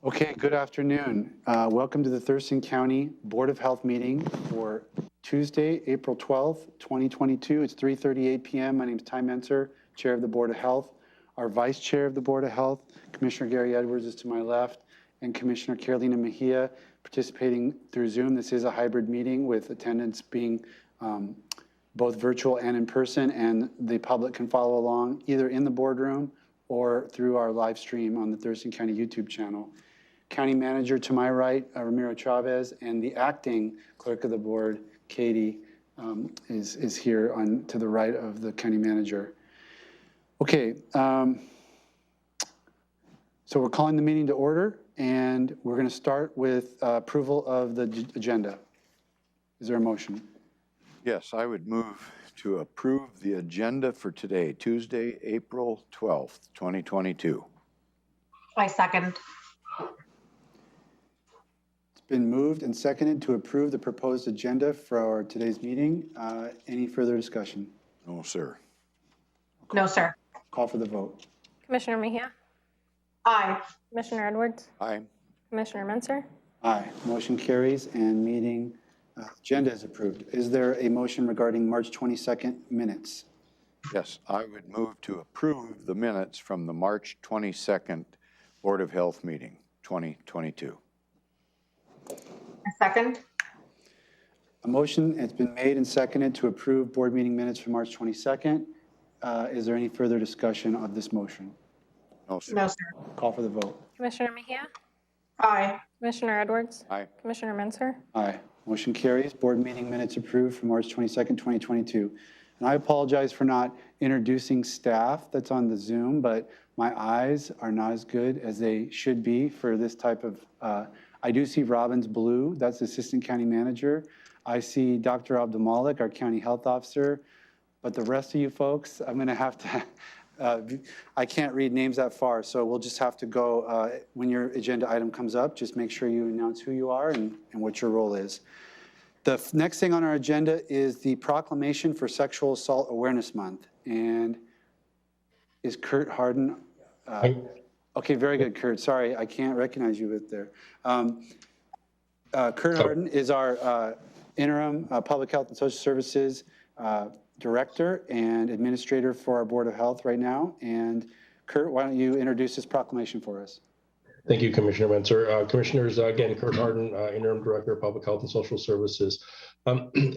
Okay, good afternoon. Welcome to the Thurston County Board of Health meeting for Tuesday, April 12th, 2022. It's 3:38 p.m. My name is Ty Menser, Chair of the Board of Health. Our Vice Chair of the Board of Health, Commissioner Gary Edwards, is to my left, and Commissioner Carolina Mejia participating through Zoom. This is a hybrid meeting with attendance being both virtual and in person, and the public can follow along either in the boardroom or through our live stream on the Thurston County YouTube channel. County Manager to my right, Ramiro Chavez, and the acting clerk of the board, Katie, is here to the right of the County Manager. Okay, so we're calling the meeting to order, and we're going to start with approval of the agenda. Is there a motion? Yes, I would move to approve the agenda for today, Tuesday, April 12th, 2022. I second. Been moved and seconded to approve the proposed agenda for today's meeting. Any further discussion? No, sir. No, sir. Call for the vote. Commissioner Mejia? Aye. Commissioner Edwards? Aye. Commissioner Menser? Aye. Motion carries and meeting agenda is approved. Is there a motion regarding March 22nd minutes? Yes, I would move to approve the minutes from the March 22nd Board of Health meeting, 2022. A second. A motion has been made and seconded to approve board meeting minutes for March 22nd. Is there any further discussion of this motion? No, sir. No, sir. Call for the vote. Commissioner Mejia? Aye. Commissioner Edwards? Aye. Commissioner Menser? Aye. Motion carries. Board meeting minutes approved for March 22nd, 2022. And I apologize for not introducing staff that's on the Zoom, but my eyes are not as good as they should be for this type of, I do see Robbins Blue, that's Assistant County Manager. I see Dr. Abdulmalik, our County Health Officer, but the rest of you folks, I'm gonna have to, I can't read names that far, so we'll just have to go, when your agenda item comes up, just make sure you announce who you are and what your role is. The next thing on our agenda is the Proclamation for Sexual Assault Awareness Month. And is Kurt Harden? Okay, very good, Kurt. Sorry, I can't recognize you with there. Kurt Harden is our interim Public Health and Social Services Director and Administrator for our Board of Health right now. And Kurt, why don't you introduce this proclamation for us? Thank you, Commissioner Menser. Commissioners, again, Kurt Harden, Interim Director of Public Health and Social Services.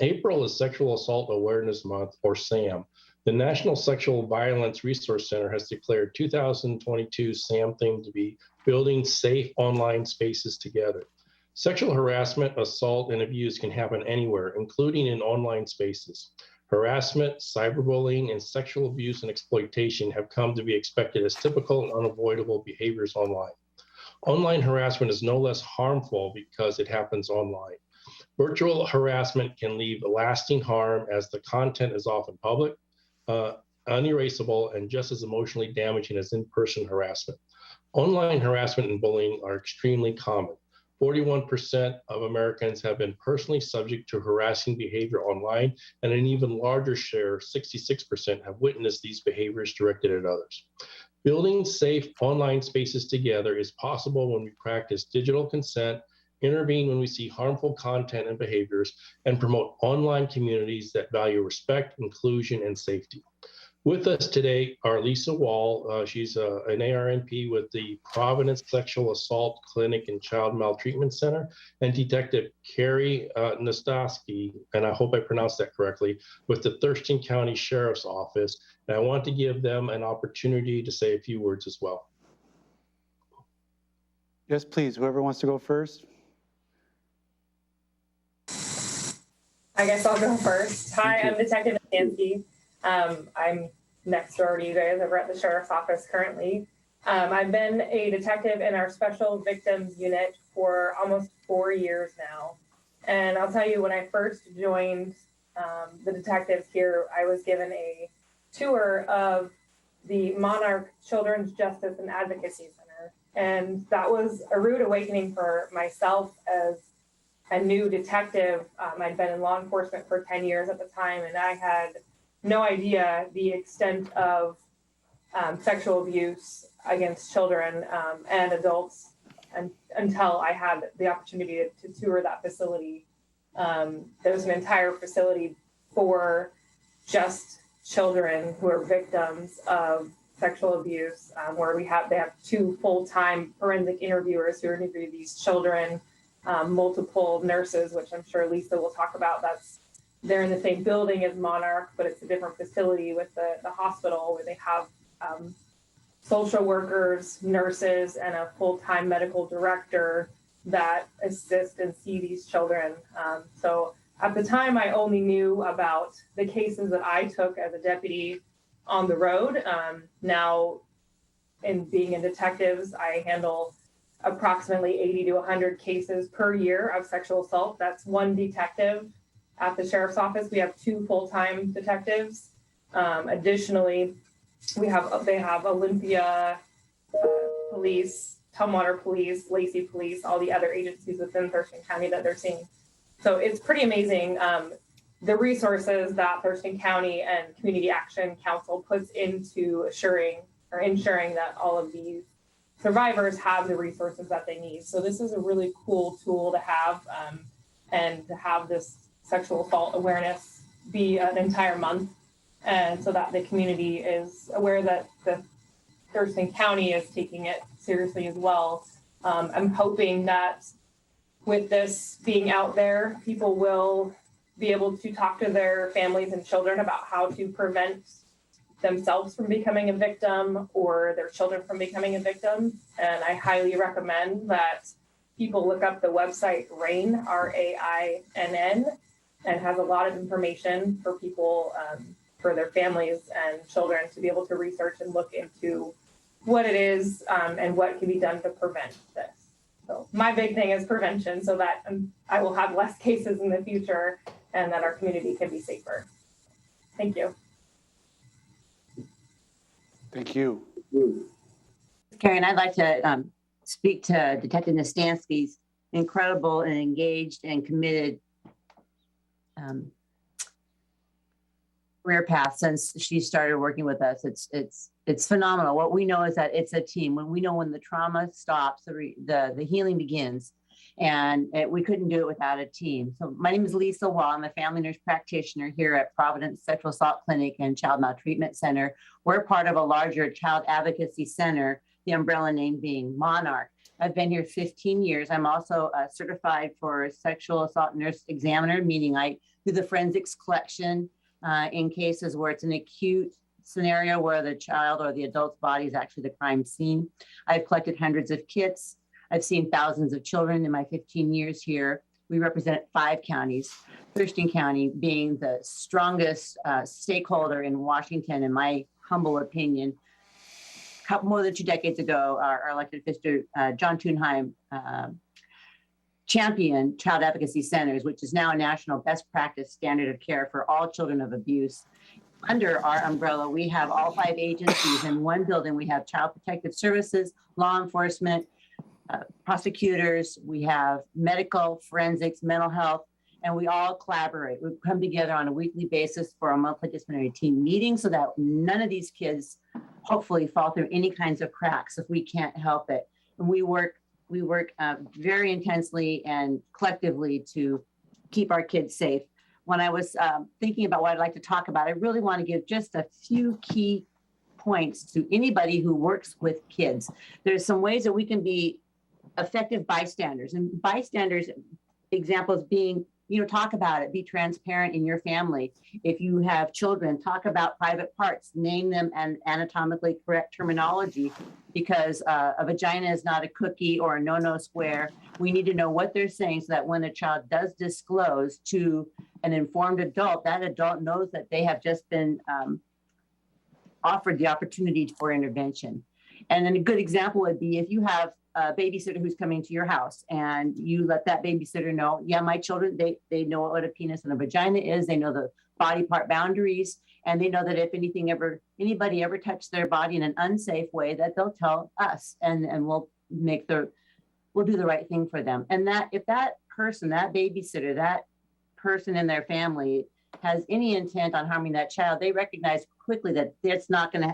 April is Sexual Assault Awareness Month, or SAM. The National Sexual Violence Resource Center has declared 2022 SAM theme to be Building Safe Online Spaces Together. Sexual harassment, assault, and abuse can happen anywhere, including in online spaces. Harassment, cyberbullying, and sexual abuse and exploitation have come to be expected as typical and unavoidable behaviors online. Online harassment is no less harmful because it happens online. Virtual harassment can leave lasting harm as the content is often public, unerasable, and just as emotionally damaging as in-person harassment. Online harassment and bullying are extremely common. 41% of Americans have been personally subject to harassing behavior online, and an even larger share, 66%, have witnessed these behaviors directed at others. Building safe online spaces together is possible when we practice digital consent, intervene when we see harmful content and behaviors, and promote online communities that value respect, inclusion, and safety. With us today are Lisa Wall. She's an ARNP with the Providence Sexual Assault Clinic and Child Maltreatment Center, and Detective Carrie Nastosky, and I hope I pronounced that correctly, with the Thurston County Sheriff's Office. And I want to give them an opportunity to say a few words as well. Yes, please, whoever wants to go first. I guess I'll go first. Hi, I'm Detective Nastosky. I'm next door to you guys over at the Sheriff's Office currently. I've been a detective in our Special Victims Unit for almost 4 years now. And I'll tell you, when I first joined the detectives here, I was given a tour of the Monarch Children's Justice and Advocacy Center. And that was a rude awakening for myself as a new detective. I'd been in law enforcement for 10 years at the time, and I had no idea the extent of sexual abuse against children and adults until I had the opportunity to tour that facility. There's an entire facility for just children who are victims of sexual abuse, where they have 2 full-time forensic interviewers who interview these children, multiple nurses, which I'm sure Lisa will talk about. They're in the same building as Monarch, but it's a different facility with the hospital, where they have social workers, nurses, and a full-time medical director that assist and see these children. So at the time, I only knew about the cases that I took as a deputy on the road. Now, in being in detectives, I handle approximately 80 to 100 cases per year of sexual assault. That's 1 detective. At the sheriff's office, we have 2 full-time detectives. Additionally, they have Olympia Police, Tumwater Police, Lacey Police, all the other agencies within Thurston County that they're seeing. So it's pretty amazing the resources that Thurston County and Community Action Council puts into ensuring that all of these survivors have the resources that they need. So this is a really cool tool to have, and to have this sexual assault awareness be an entire month, and so that the community is aware that the Thurston County is taking it seriously as well. I'm hoping that with this being out there, people will be able to talk to their families and children about how to prevent themselves from becoming a victim or their children from becoming a victim. And I highly recommend that people look up the website RAINN, RAINN, and has a lot of information for people, for their families and children to be able to research and look into what it is, and what can be done to prevent this. So my big thing is prevention, so that I will have less cases in the future and that our community can be safer. Thank you. Thank you. Karen, I'd like to speak to Detective Nastansky's incredible and engaged and committed career path since she started working with us. It's phenomenal. What we know is that it's a team. When the trauma stops, the healing begins, and we couldn't do it without a team. So my name is Lisa Wall. I'm a family nurse practitioner here at Providence Sexual Assault Clinic and Child Maltreatment Center. We're part of a larger child advocacy center, the umbrella name being Monarch. I've been here 15 years. I'm also certified for sexual assault nurse examiner, meaning I do the forensics collection in cases where it's an acute scenario where the child or the adult's body is actually the crime scene. I've collected hundreds of kits. I've seen thousands of children in my 15 years here. We represent 5 counties, Thurston County being the strongest stakeholder in Washington, in my humble opinion. A couple more than 2 decades ago, our elected official, John Thunheim, championed child advocacy centers, which is now a national best practice standard of care for all children of abuse. Under our umbrella, we have all 5 agencies in one building. We have Child Protective Services, law enforcement, prosecutors, we have medical, forensics, mental health, and we all collaborate. We come together on a weekly basis for a multidisciplinary team meeting so that none of these kids hopefully fall through any kinds of cracks if we can't help it. And we work very intensely and collectively to keep our kids safe. When I was thinking about what I'd like to talk about, I really want to give just a few key points to anybody who works with kids. There's some ways that we can be effective bystanders, and bystanders examples being, talk about it, be transparent in your family. If you have children, talk about private parts, name them and anatomically correct terminology, because a vagina is not a cookie or a no-no square. We need to know what they're saying so that when a child does disclose to an informed adult, that adult knows that they have just been offered the opportunity for intervention. And then a good example would be if you have a babysitter who's coming to your house and you let that babysitter know, yeah, my children, they know what a penis and a vagina is. They know the body part boundaries, and they know that if anybody ever touched their body in an unsafe way, that they'll tell us, and we'll do the right thing for them. And that if that person, that babysitter, that person in their family has any intent on harming that child, they recognize quickly that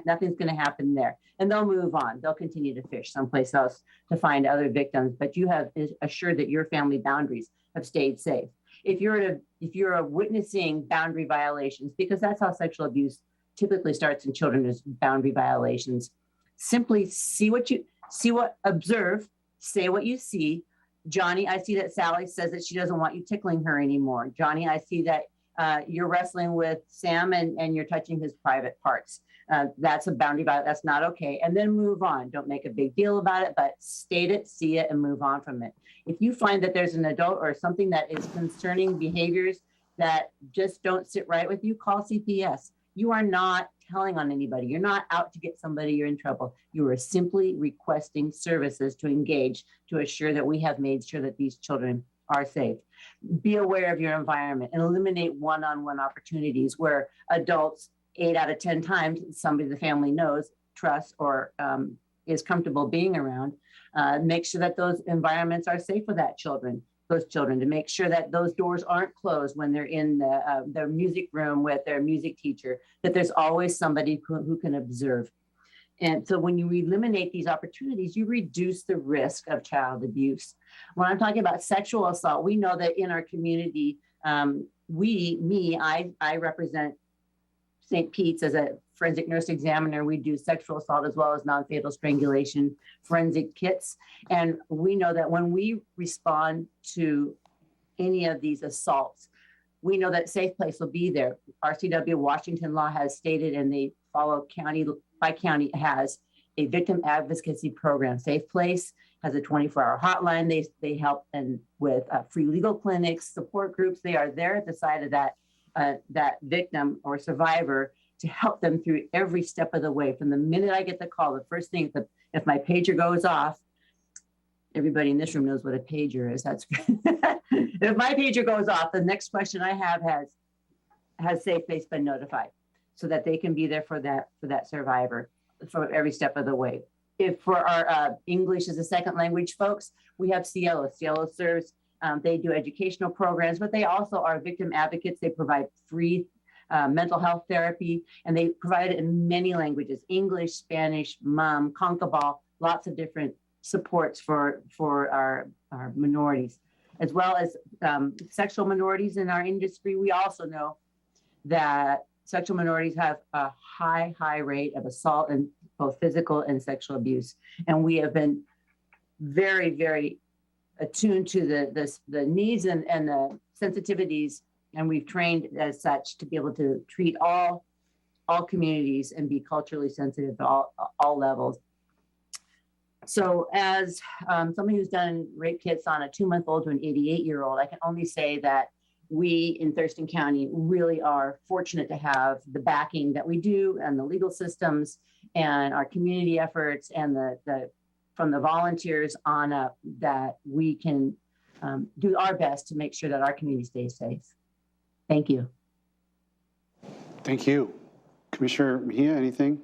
nothing's gonna happen there. And they'll move on. They'll continue to fish someplace else to find other victims, but you have assured that your family boundaries have stayed safe. If you're witnessing boundary violations, because that's how sexual abuse typically starts in children, is boundary violations, simply observe, say what you see. Johnny, I see that Sally says that she doesn't want you tickling her anymore. Johnny, I see that you're wrestling with Sam and you're touching his private parts. That's a boundary violation. That's not okay. And then move on. Don't make a big deal about it, but state it, see it, and move on from it. If you find that there's an adult or something that is concerning behaviors that just don't sit right with you, call CPS. You are not telling on anybody. You're not out to get somebody you're in trouble. You are simply requesting services to engage to assure that we have made sure that these children are safe. Be aware of your environment and eliminate one-on-one opportunities where adults 8 out of 10 times, somebody the family knows, trusts, or is comfortable being around. Make sure that those environments are safe for those children, to make sure that those doors aren't closed when they're in the music room with their music teacher, that there's always somebody who can observe. And so when you eliminate these opportunities, you reduce the risk of child abuse. When I'm talking about sexual assault, we know that in our community, I represent St. Pete's as a forensic nurse examiner. We do sexual assault as well as non-fatal strangulation forensic kits. And we know that when we respond to any of these assaults, we know that Safe Place will be there. RCW Washington law has stated, and they follow county by county, has a victim advocacy program. Safe Place has a 24-hour hotline. They help and with free legal clinics, support groups. They are there at the side of that victim or survivor to help them through every step of the way. From the minute I get the call, the first thing, if my pager goes off, everybody in this room knows what a pager is. That's good. If my pager goes off, the next question I have has Safe Place been notified, so that they can be there for that survivor for every step of the way. If for our English as a second language folks, we have Cielo. Cielo serves, they do educational programs, but they also are victim advocates. They provide free mental health therapy, and they provide it in many languages: English, Spanish, Hmong, Concabal, lots of different supports for our minorities, as well as sexual minorities in our industry. We also know that sexual minorities have a high rate of assault and both physical and sexual abuse. And we have been very, very attuned to the needs and the sensitivities, and we've trained as such to be able to treat all communities and be culturally sensitive to all levels. So as somebody who's done rape kits on a 2-month-old to an 88-year-old, I can only say that we in Thurston County really are fortunate to have the backing that we do, and the legal systems and our community efforts, and from the volunteers on up, that we can do our best to make sure that our community stays safe. Thank you. Thank you. Commissioner Mejia, anything?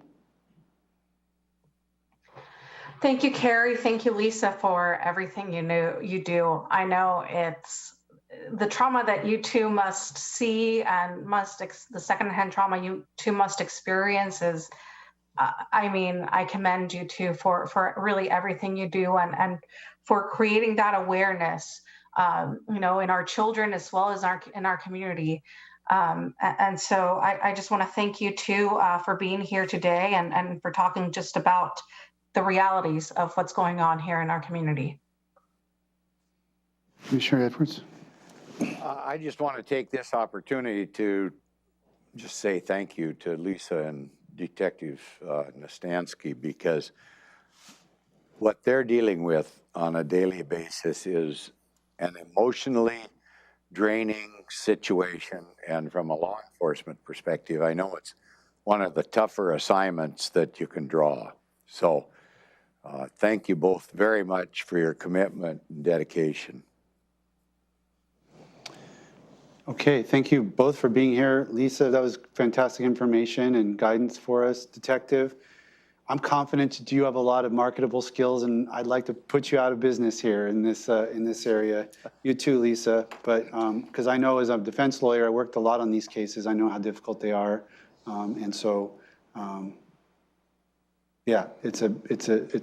Thank you, Carrie. Thank you, Lisa, for everything you do. I know it's the trauma that you two must see and the secondhand trauma you two must experience is, I commend you two for really everything you do and for creating that awareness, in our children as well as in our community. And so I just want to thank you two for being here today and for talking just about the realities of what's going on here in our community. Commissioner Edwards? I just want to take this opportunity to just say thank you to Lisa and Detective Nastansky, because what they're dealing with on a daily basis is an emotionally draining situation. And from a law enforcement perspective, I know it's one of the tougher assignments that you can draw. So thank you both very much for your commitment and dedication. Okay, thank you both for being here. Lisa, that was fantastic information and guidance for us. Detective, I'm confident that you have a lot of marketable skills, and I'd like to put you out of business here in this area. You too, Lisa. But because I know as a defense lawyer, I worked a lot on these cases. I know how difficult they are, and so yeah, it's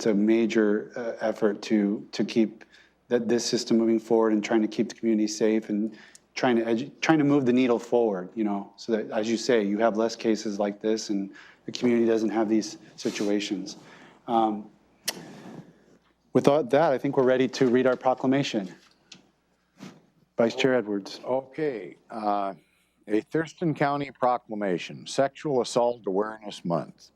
a major effort to keep this system moving forward and trying to keep the community safe and trying to move the needle forward. You know, so that, as you say, you have less cases like this and the community doesn't have these situations. Without that, I think we're ready to read our proclamation. Vice Chair Edwards. Okay, a Thurston County proclamation, Sexual Assault Awareness Month.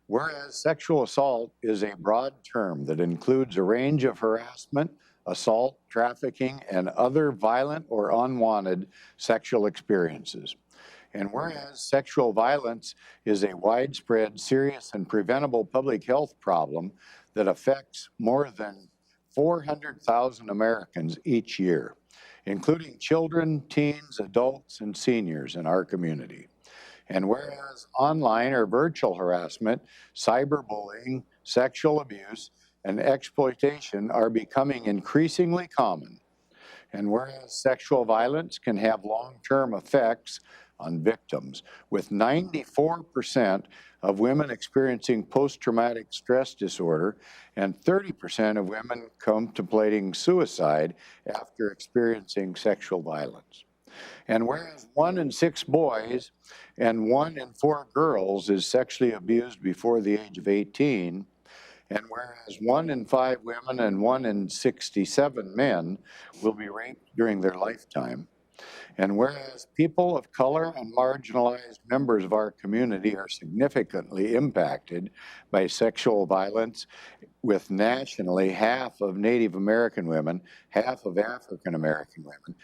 Whereas sexual assault is a broad term that includes a range of harassment, assault, trafficking, and other violent or unwanted sexual experiences. And whereas sexual violence is a widespread, serious, and preventable public health problem that affects more than 400,000 Americans each year, including children, teens, adults, and seniors in our community. And whereas online or virtual harassment, cyberbullying, sexual abuse, and exploitation are becoming increasingly common. And whereas sexual violence can have long-term effects on victims, with 94% of women experiencing post-traumatic stress disorder and 30% of women contemplating suicide after experiencing sexual violence. And whereas 1 in 6 boys and 1 in 4 girls is sexually abused before the age of 18, and whereas 1 in 5 women and 1 in 67 men will be raped during their lifetime, and whereas people of color and marginalized members of our community are significantly impacted by sexual violence, with nationally half of Native American women, half of African American women,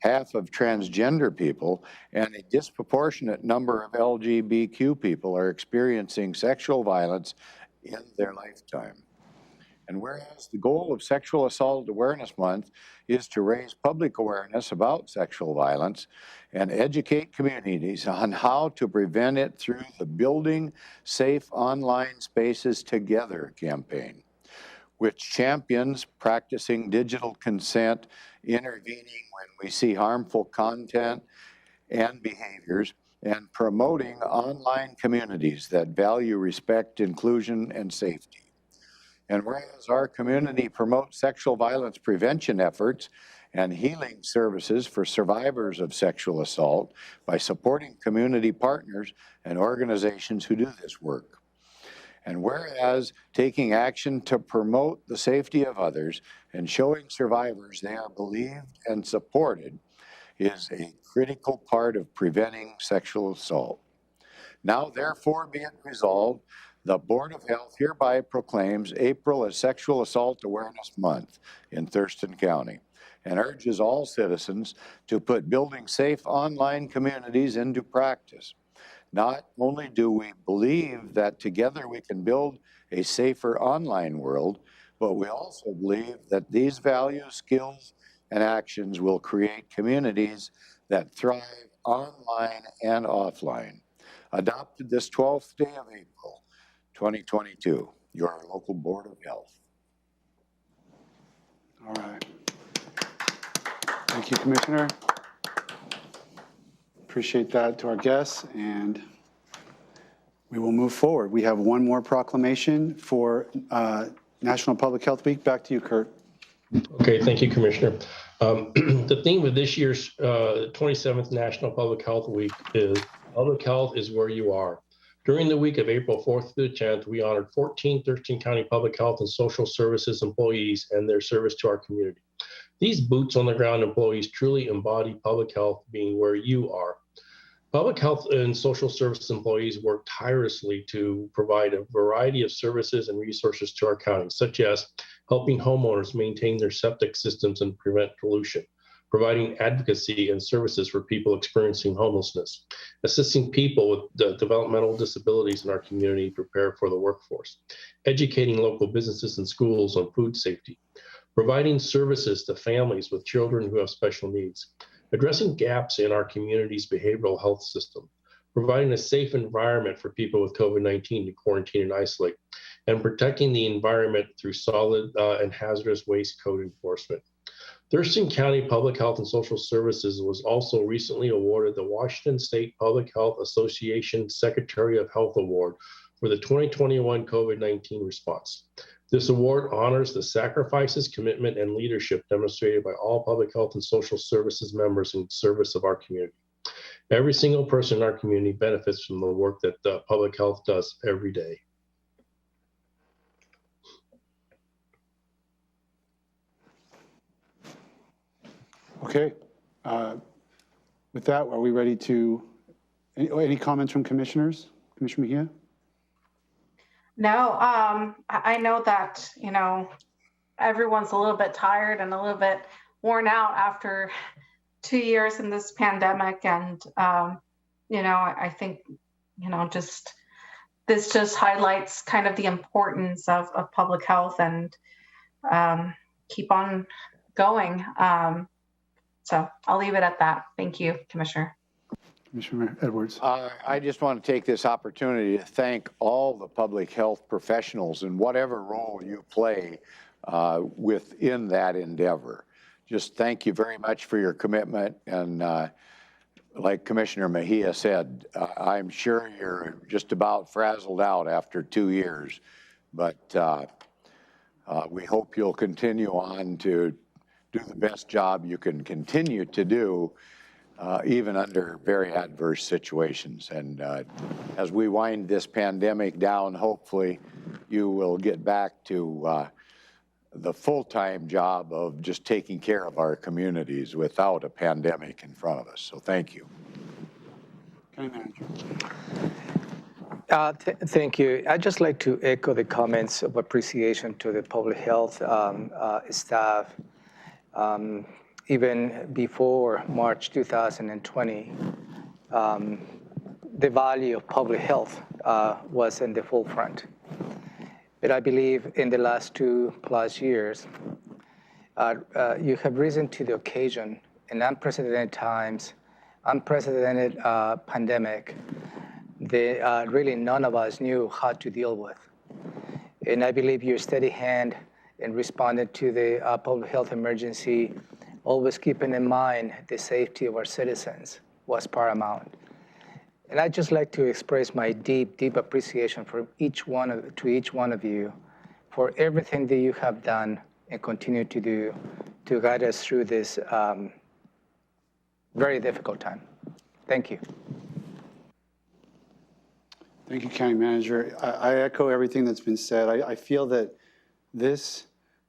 half of transgender people, and a disproportionate number of LGBTQ people are experiencing sexual violence in their lifetime. And whereas the goal of Sexual Assault Awareness Month is to raise public awareness about sexual violence and educate communities on how to prevent it through the Building Safe Online Spaces Together campaign, which champions practicing digital consent, intervening when we see harmful content and behaviors, and promoting online communities that value respect, inclusion, and safety. And whereas our community promotes sexual violence prevention efforts and healing services for survivors of sexual assault by supporting community partners and organizations who do this work. And whereas taking action to promote the safety of others and showing survivors they are believed and supported is a critical part of preventing sexual assault. Now, therefore, be it resolved, the Board of Health hereby proclaims April as Sexual Assault Awareness Month in Thurston County and urges all citizens to put building safe online communities into practice. Not only do we believe that together we can build a safer online world, but we also believe that these values, skills, and actions will create communities that thrive online and offline. Adopted this 12th day of April, 2022, your local Board of Health. All right. Thank you, Commissioner. Appreciate that to our guests, and we will move forward. We have one more proclamation for National Public Health Week. Back to you, Kurt. Okay, thank you, Commissioner. The theme of this year's 27th National Public Health Week is Public Health is Where You Are. During the week of April 4th through the 10th, we honored 14 Thurston County Public Health and Social Services employees and their service to our community. These boots on the ground employees truly embody public health being where you are. Public health and social service employees work tirelessly to provide a variety of services and resources to our county, such as helping homeowners maintain their septic systems and prevent pollution, providing advocacy and services for people experiencing homelessness, assisting people with developmental disabilities in our community prepare for the workforce, educating local businesses and schools on food safety, providing services to families with children who have special needs, addressing gaps in our community's behavioral health system, providing a safe environment for people with COVID-19 to quarantine and isolate, and protecting the environment through solid and hazardous waste code enforcement. Thurston County Public Health and Social Services was also recently awarded the Washington State Public Health Association Secretary of Health Award for the 2021 COVID-19 response. This award honors the sacrifices, commitment, and leadership demonstrated by all public health and social services members in service of our community. Every single person in our community benefits from the work that public health does every day. Okay. With that, are we ready to, any comments from commissioners? Commissioner Mejia? No, I know that, everyone's a little bit tired and a little bit worn out after 2 years in this pandemic. And, I think, this just highlights kind of the importance of public health and keep on going. So I'll leave it at that. Thank you, Commissioner. Commissioner Edwards. I just want to take this opportunity to thank all the public health professionals in whatever role you play within that endeavor. Just thank you very much for your commitment. And like Commissioner Mejia said, I'm sure you're just about frazzled out after 2 years, but we hope you'll continue on to do the best job you can continue to do, even under very adverse situations. And as we wind this pandemic down, hopefully you will get back to the full-time job of just taking care of our communities without a pandemic in front of us. So thank you. County Manager. Thank you. I'd just like to echo the comments of appreciation to the public health staff. Even before March 2020, the value of public health was in the forefront. But I believe in the last 2+ years, you have risen to the occasion in unprecedented times, unprecedented pandemic that really none of us knew how to deal with. And I believe your steady hand in responding to the public health emergency, always keeping in mind the safety of our citizens, was paramount. And I'd just like to express my deep, deep appreciation for each one of you for everything that you have done and continue to do to guide us through this very difficult time. Thank you. Thank you, County Manager. I echo everything that's been said. I feel that this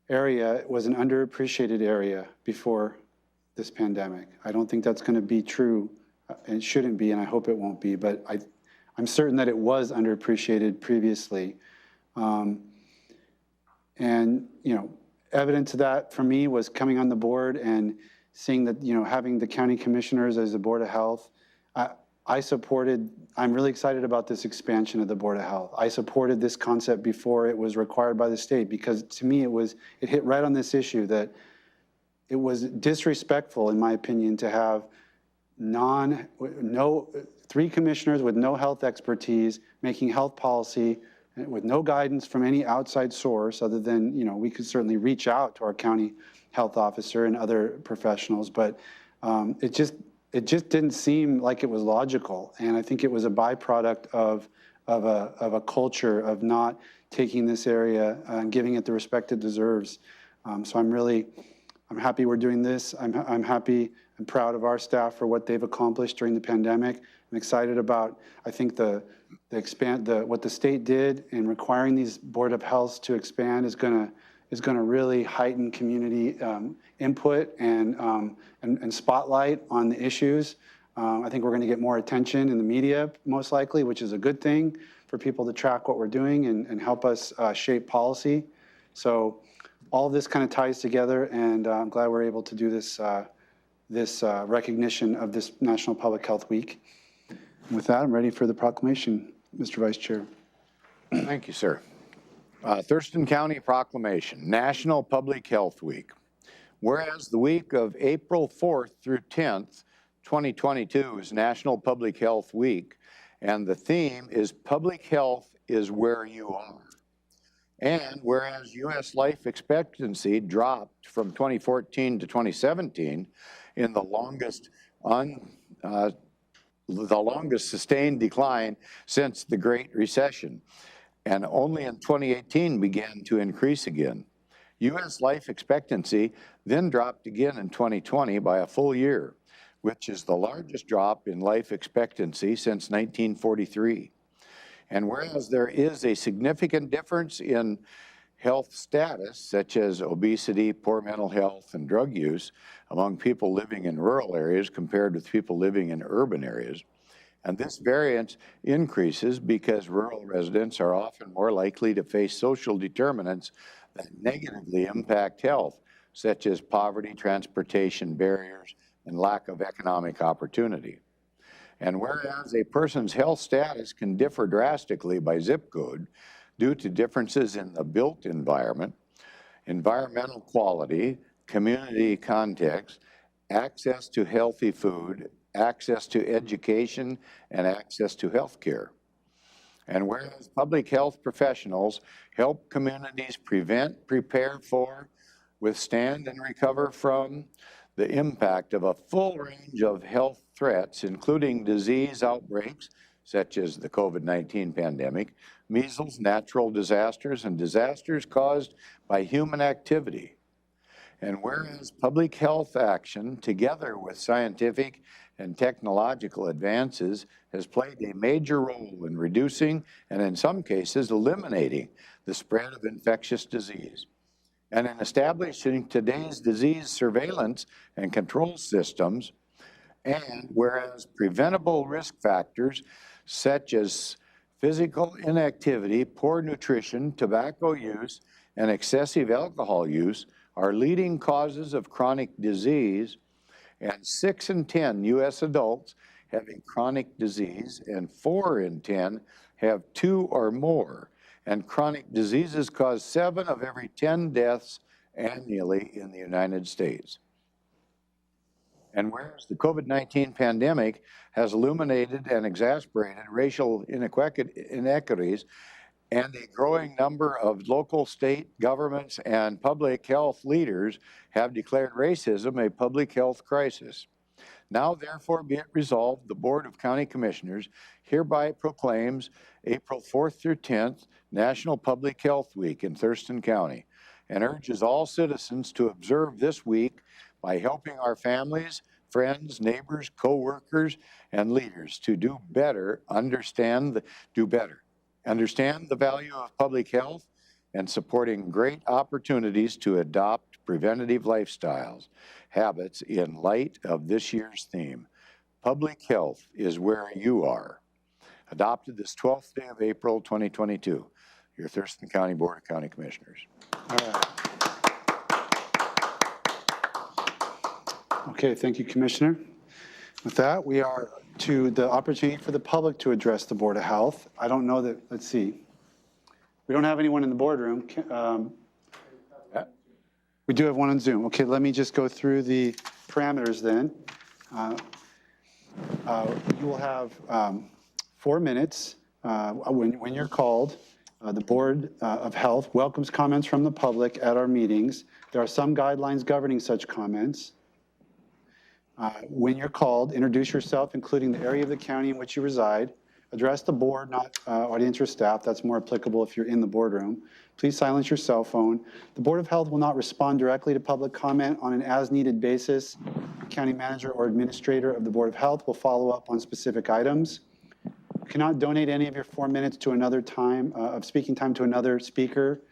area was an underappreciated area before this pandemic. I don't think that's going to be true, and it shouldn't be, and I hope it won't be, but I'm certain that it was underappreciated previously. And, evidence of that for me was coming on the board and seeing that, having the county commissioners as the Board of Health. I'm really excited about this expansion of the Board of Health. I supported this concept before it was required by the state because to me it hit right on this issue that it was disrespectful, in my opinion, to have 3 commissioners with no health expertise making health policy with no guidance from any outside source other than, we could certainly reach out to our county health officer and other professionals, but it just didn't seem like it was logical. And I think it was a byproduct of a culture of not taking this area and giving it the respect it deserves. So I'm happy we're doing this. I'm happy and proud of our staff for what they've accomplished during the pandemic. I'm excited about, I think what the state did in requiring these Board of Health to expand is going to really heighten community input and spotlight on the issues. I think we're going to get more attention in the media, most likely, which is a good thing for people to track what we're doing and help us shape policy. So all of this kind of ties together, and I'm glad we're able to do this recognition of this National Public Health Week. And with that, I'm ready for the proclamation, Mr. Vice Chair. Thank you, sir. Thurston County Proclamation, National Public Health Week. Whereas the week of April 4th through 10th, 2022 is National Public Health Week, And the theme is public health is where you are. And whereas U.S. life expectancy dropped from 2014 to 2017 in the longest sustained decline since the Great Recession, and only in 2018 began to increase again. U.S. life expectancy then dropped again in 2020 by a full year, which is the largest drop in life expectancy since 1943. And whereas there is a significant difference in health status, such as obesity, poor mental health, and drug use among people living in rural areas compared with people living in urban areas, and this variance increases because rural residents are often more likely to face social determinants that negatively impact health, such as poverty, transportation barriers, and lack of economic opportunity. And whereas a person's health status can differ drastically by zip code due to differences in the built environment, environmental quality, community context, access to healthy food, access to education, and access to health care. And whereas public health professionals help communities prevent, prepare for, withstand, and recover from the impact of a full range of health threats, including disease outbreaks, such as the COVID-19 pandemic, measles, natural disasters, and disasters caused by human activity. And whereas public health action, together with scientific and technological advances, has played a major role in reducing and in some cases eliminating the spread of infectious disease, and in establishing today's disease surveillance and control systems, and whereas preventable risk factors such as physical inactivity, poor nutrition, tobacco use, and excessive alcohol use are leading causes of chronic disease, and 6 in 10 U.S. adults have a chronic disease, and 4 in 10 have 2 or more. And chronic diseases cause 7 of every 10 deaths annually in the United States. And whereas the COVID-19 pandemic has illuminated and exacerbated racial inequities, and a growing number of local, state governments and public health leaders have declared racism a public health crisis. Now, therefore, be it resolved, the Board of County Commissioners hereby proclaims April 4th through 10th National Public Health Week in Thurston County, and urges all citizens to observe this week by helping our families, friends, neighbors, co-workers, and leaders to do better, understand the value of public health, and supporting great opportunities to adopt preventative lifestyles habits in light of this year's theme. Public health is where you are. Adopted this 12th day of April, 2022. Your Thurston County Board of County Commissioners. All right. Okay, thank you, Commissioner. With that, we are to the opportunity for the public to address the Board of Health. I don't know that, let's see. We don't have anyone in the boardroom. We do have one on Zoom. Okay, let me just go through the parameters then. You will have 4 minutes when you're called. The Board of Health welcomes comments from the public at our meetings. There are some guidelines governing such comments. When you're called, introduce yourself, including the area of the county in which you reside. Address the board, not audience or staff. That's more applicable if you're in the boardroom. Please silence your cell phone. The Board of Health will not respond directly to public comment on an as-needed basis. The county manager or administrator of the Board of Health will follow up on specific items. You cannot donate any of your 4 minutes to another time of speaking time to another speaker.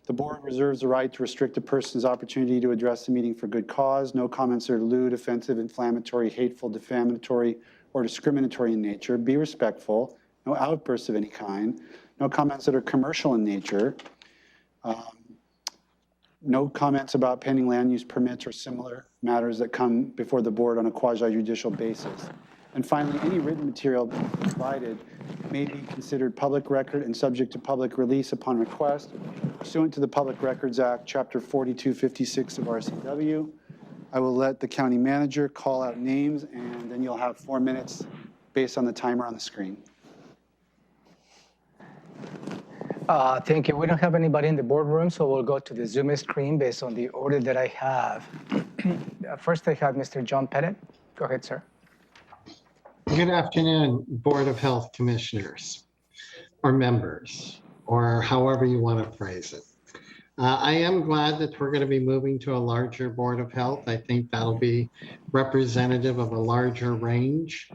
The board reserves the right to restrict a person's opportunity to address the meeting for good cause. No comments are lewd, offensive, inflammatory, hateful, defamatory, or discriminatory in nature. Be respectful. No outbursts of any kind. No comments that are commercial in nature. No comments about pending land use permits or similar matters that come before the board on a quasi-judicial basis. And finally, any written material provided may be considered public record and subject to public release upon request pursuant to the Public Records Act, Chapter 4256 of RCW. I will let the county manager call out names, and then you'll have 4 minutes based on the timer on the screen. Thank you. We don't have anybody in the boardroom, so we'll go to the Zoom screen based on the order that I have. First, I have Mr. John Pettit. Go ahead, sir. Good afternoon, Board of Health Commissioners or members, or however you want to phrase it. I am glad that we're going to be moving to a larger Board of Health. I think that'll be representative of a larger range.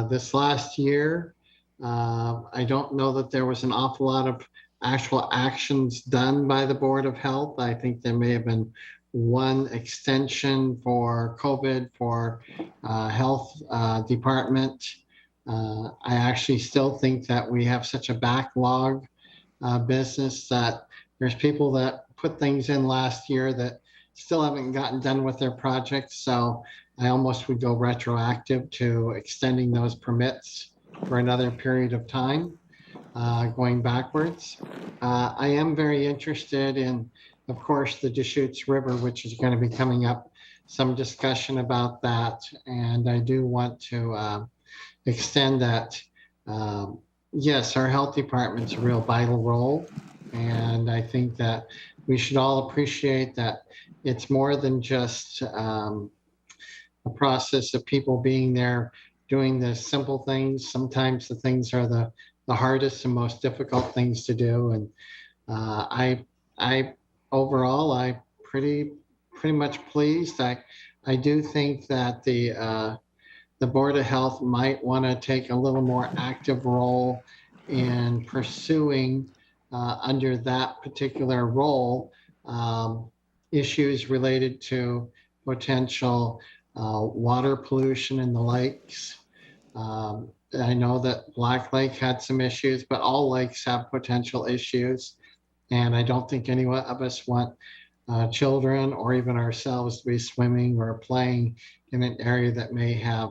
This last year, I don't know that there was an awful lot of actual actions done by the Board of Health. I think there may have been one extension for COVID for health department. I actually still think that we have such a backlog business that there's people that put things in last year that still haven't gotten done with their projects. So I almost would go retroactive to extending those permits for another period of time, going backwards. I am very interested in, of course, the Deschutes River, which is going to be coming up, some discussion about that. And I do want to extend that. Yes, our health department's a real vital role. And I think that we should all appreciate that it's more than just a process of people being there doing the simple things. Sometimes the things are the hardest and most difficult things to do. And I overall, I'm pretty much pleased. I do think that the Board of Health might want to take a little more active role in pursuing under that particular role issues related to potential water pollution in the lakes. I know that Black Lake had some issues, but all lakes have potential issues. And I don't think any of us want children or even ourselves to be swimming or playing in an area that may have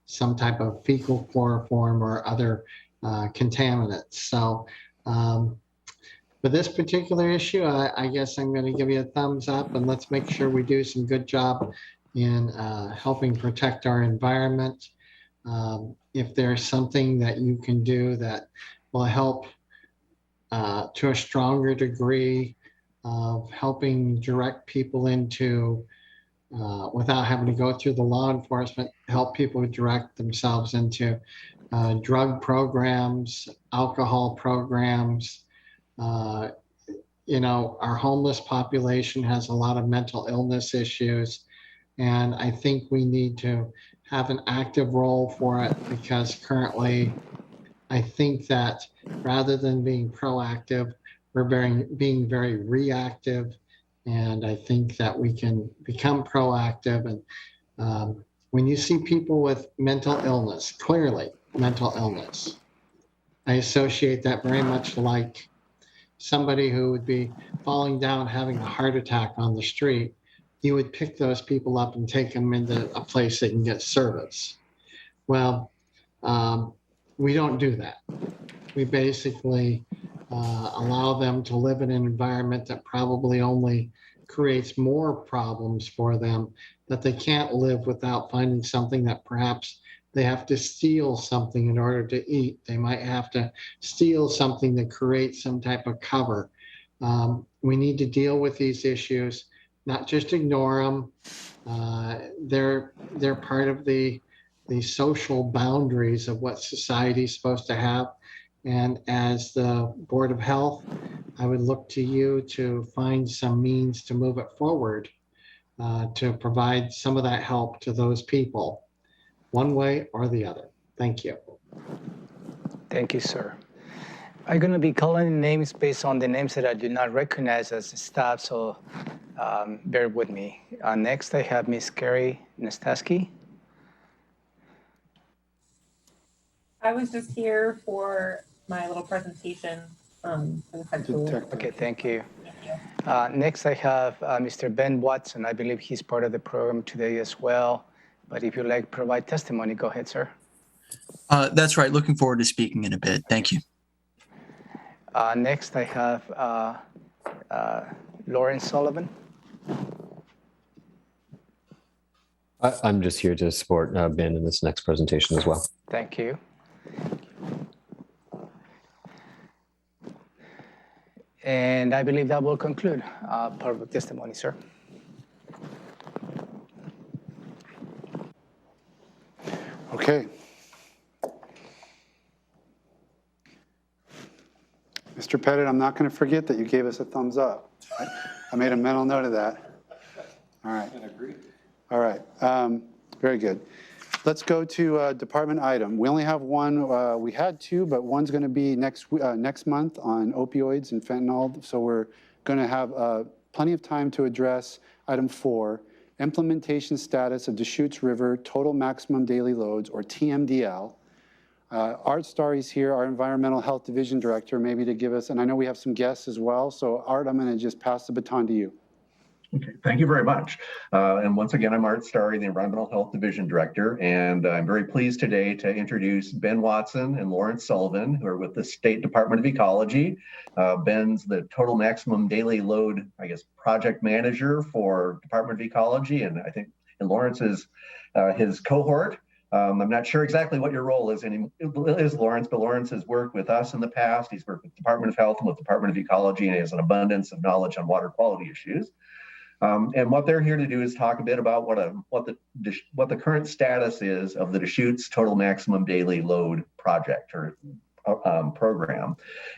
some type of fecal chloroform or other contaminants. So for this particular issue, I guess I'm going to give you a thumbs up, and let's make sure we do some good job in helping protect our environment. If there's something that you can do that will help to a stronger degree of helping direct people into, without having to go through the law enforcement, help people direct themselves into drug programs, alcohol programs. You know, our homeless population has a lot of mental illness issues. And I think we need to have an active role for it, because currently I think that rather than being proactive, we're being very reactive. And I think that we can become proactive. And when you see people with mental illness, clearly mental illness, I associate that very much like somebody who would be falling down, having a heart attack on the street. You would pick those people up and take them into a place they can get service. Well, we don't do that. We basically allow them to live in an environment that probably only creates more problems for them, that they can't live without finding something that perhaps they have to steal something in order to eat. They might have to steal something that creates some type of cover. We need to deal with these issues, not just ignore them. They're part of the social boundaries of what society is supposed to have. And as the Board of Health, I would look to you to find some means to move it forward, to provide some of that help to those people, one way or the other. Thank you. Thank you, sir. I'm going to be calling names based on the names that I do not recognize as staff, so bear with me. Next, I have Ms. Carrie Nastaski. I was just here for my little presentation for the federal. Okay, thank you. Next, I have Mr. Ben Watson. I believe he's part of the program today as well. But if you'd like to provide testimony, go ahead, sir. That's right. Looking forward to speaking in a bit. Thank you. Next, I have Lauren Sullivan. I'm just here to support Ben in this next presentation as well. Thank you. And I believe that will conclude public testimony, sir. Okay. Mr. Pettit, I'm not going to forget that you gave us a thumbs up. I made a mental note of that. All right. I agree. All right. Very good. Let's go to department item. We only have one. We had two, but one's going to be next month on opioids and fentanyl. So we're going to have plenty of time to address item 4, implementation status of Deschutes River total maximum daily loads, or TMDL. Art Starry's here, our Environmental Health Division Director, maybe to give us, and I know we have some guests as well. So Art, I'm going to just pass the baton to you. Okay, thank you very much. And once again, I'm Art Starry, the Environmental Health Division Director, and I'm very pleased today to introduce Ben Watson and Lawrence Sullivan, who are with the State Department of Ecology. Ben's the total maximum daily load, I guess, project manager for Department of Ecology, and I think Lawrence is his cohort. I'm not sure exactly what your role is, Lawrence, but Lawrence has worked with us in the past. He's worked with Department of Health and with Department of Ecology, and he has an abundance of knowledge on water quality issues. And what they're here to do is talk a bit about what the current status is of the Deschutes total maximum daily load project or program.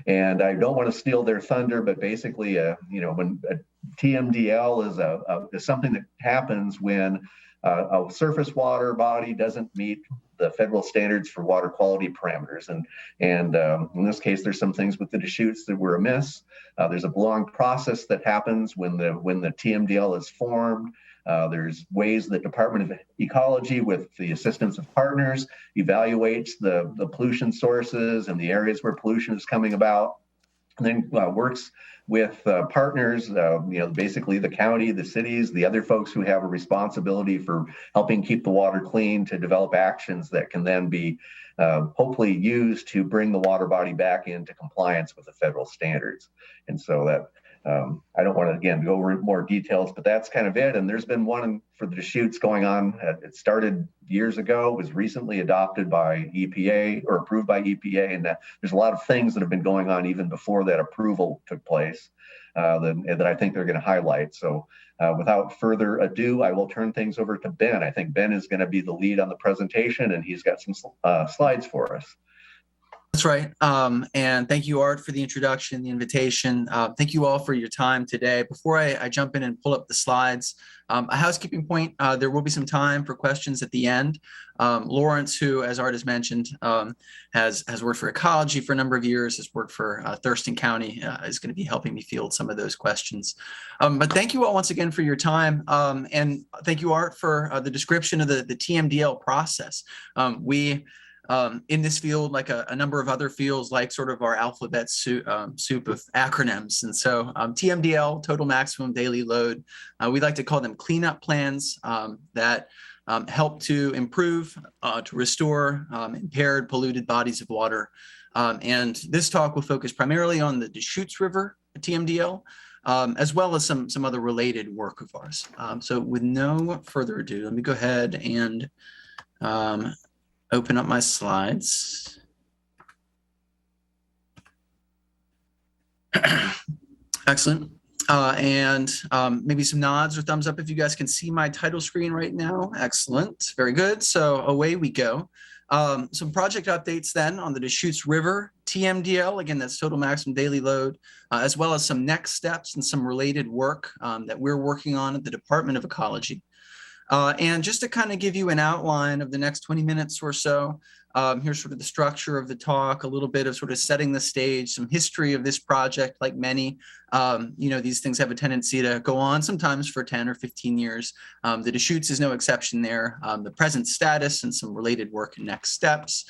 And I don't want to steal their thunder, but basically, when a TMDL is something that happens when a surface water body doesn't meet the federal standards for water quality parameters. And in this case, there's some things with the Deschutes that were amiss. There's a long process that happens when the TMDL is formed. There's ways that Department of Ecology, with the assistance of partners, evaluates the pollution sources and the areas where pollution is coming about, and then works with partners, basically the county, the cities, the other folks who have a responsibility for helping keep the water clean, to develop actions that can then be hopefully used to bring the water body back into compliance with the federal standards. And so that, I don't want to, again, go over more details, but that's kind of it. And there's been one for the Deschutes going on. It started years ago, was recently adopted by EPA or approved by EPA. And there's a lot of things that have been going on even before that approval took place that I think they're going to highlight. So without further ado, I will turn things over to Ben. I think Ben is going to be the lead on the presentation, and he's got some slides for us. That's right. And thank you, Art, for the introduction, the invitation. Thank you all for your time today. Before I jump in and pull up the slides, a housekeeping point, there will be some time for questions at the end. Lawrence, who, as Art has mentioned, has worked for ecology for a number of years, has worked for Thurston County, is going to be helping me field some of those questions. But thank you all once again for your time. And thank you, Art, for the description of the TMDL process. In this field, like a number of other fields, like sort of our alphabet soup of acronyms. And so TMDL, total maximum daily load, we like to call them cleanup plans that help to improve, to restore impaired, polluted bodies of water. And this talk will focus primarily on the Deschutes River TMDL, as well as some other related work of ours. So with no further ado, let me go ahead and open up my slides. Excellent. And maybe some nods or thumbs up if you guys can see my title screen right now. Excellent. Very good. So away we go. Some project updates then on the Deschutes River TMDL. Again, that's total maximum daily load, as well as some next steps and some related work that we're working on at the Department of Ecology. And just to kind of give you an outline of the next 20 minutes or so, here's sort of the structure of the talk, a little bit of sort of setting the stage, some history of this project. Like many, these things have a tendency to go on sometimes for 10 or 15 years. The Deschutes is no exception there. The present status and some related work and next steps,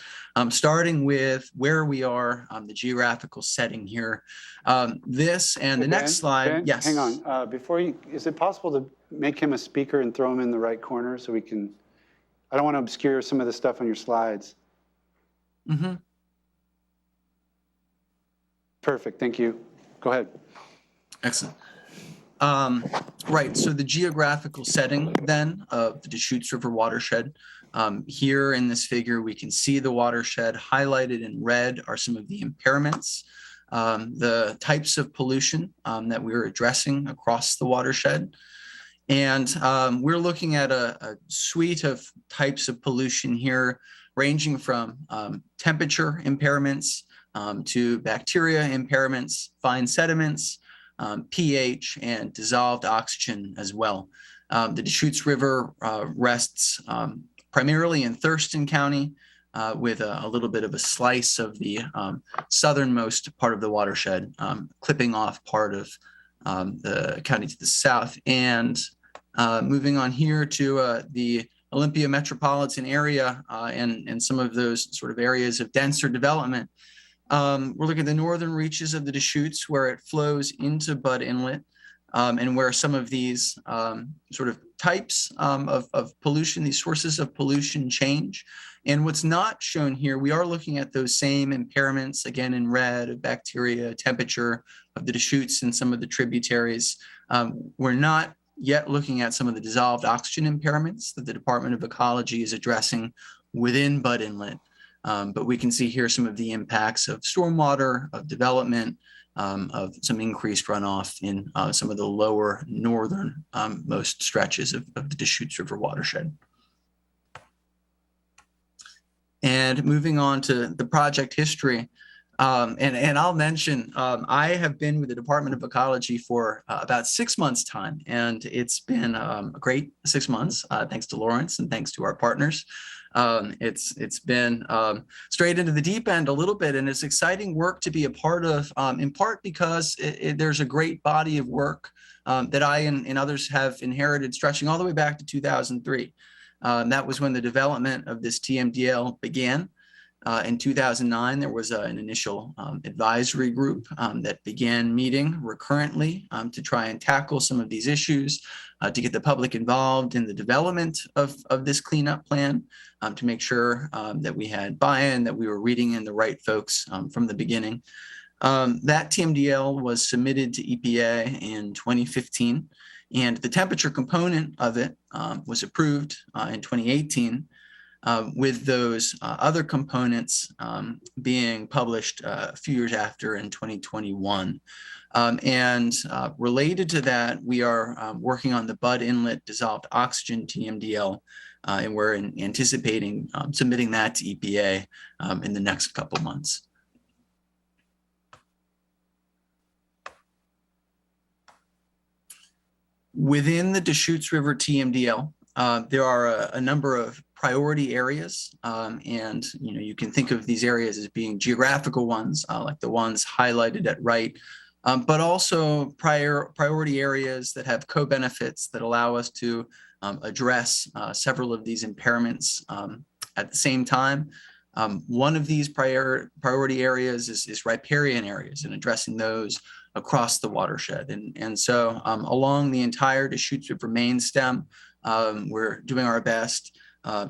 starting with where we are on the geographical setting here. This and the next slide. Ben, yes. Hang on. Is it possible to make him a speaker and throw him in the right corner so we can, I don't want to obscure some of the stuff on your slides. Mm-hmm. Perfect. Thank you. Go ahead. Excellent. Right. So the geographical setting then of the Deschutes River watershed. Here in this figure, we can see the watershed. Highlighted in red are some of the impairments the types of pollution that we're addressing across the watershed. And we're looking at a suite of types of pollution here, ranging from temperature impairments to bacteria impairments, fine sediments, pH, and dissolved oxygen as well. The Deschutes River rests primarily in Thurston County, with a little bit of a slice of the southernmost part of the watershed, clipping off part of the county to the south. And moving on here to the Olympia metropolitan area and some of those sort of areas of denser development. We're looking at the northern reaches of the Deschutes, where it flows into Budd Inlet, and where some of these sort of types of pollution, these sources of pollution change. And what's not shown here, we are looking at those same impairments, again in red, of bacteria, temperature of the Deschutes and some of the tributaries. We're not yet looking at some of the dissolved oxygen impairments that the Department of Ecology is addressing within Budd Inlet. But we can see here some of the impacts of stormwater, of development, of some increased runoff in some of the lower northern most stretches of the Deschutes River watershed. And moving on to the project history, and I'll mention, I have been with the Department of Ecology for about 6 months' time, and it's been a great 6 months, thanks to Lawrence and thanks to our partners. It's been straight into the deep end a little bit, and it's exciting work to be a part of, in part because there's a great body of work that I and others have inherited, stretching all the way back to 2003. That was when the development of this TMDL began. In 2009, there was an initial advisory group that began meeting recurrently to try and tackle some of these issues, to get the public involved in the development of this cleanup plan, to make sure that we had buy-in, that we were reading in the right folks from the beginning. That TMDL was submitted to EPA in 2015, and the temperature component of it was approved in 2018. With those other components being published a few years after in 2021. And related to that, we are working on the Budd Inlet dissolved oxygen TMDL, and we're anticipating submitting that to EPA in the next couple months. Within the Deschutes River TMDL, there are a number of priority areas, and you can think of these areas as being geographical ones, like the ones highlighted at right, but also priority areas that have co-benefits that allow us to address several of these impairments at the same time. One of these priority areas is riparian areas, and addressing those across the watershed. And so along the entire Deschutes River main stem, we're doing our best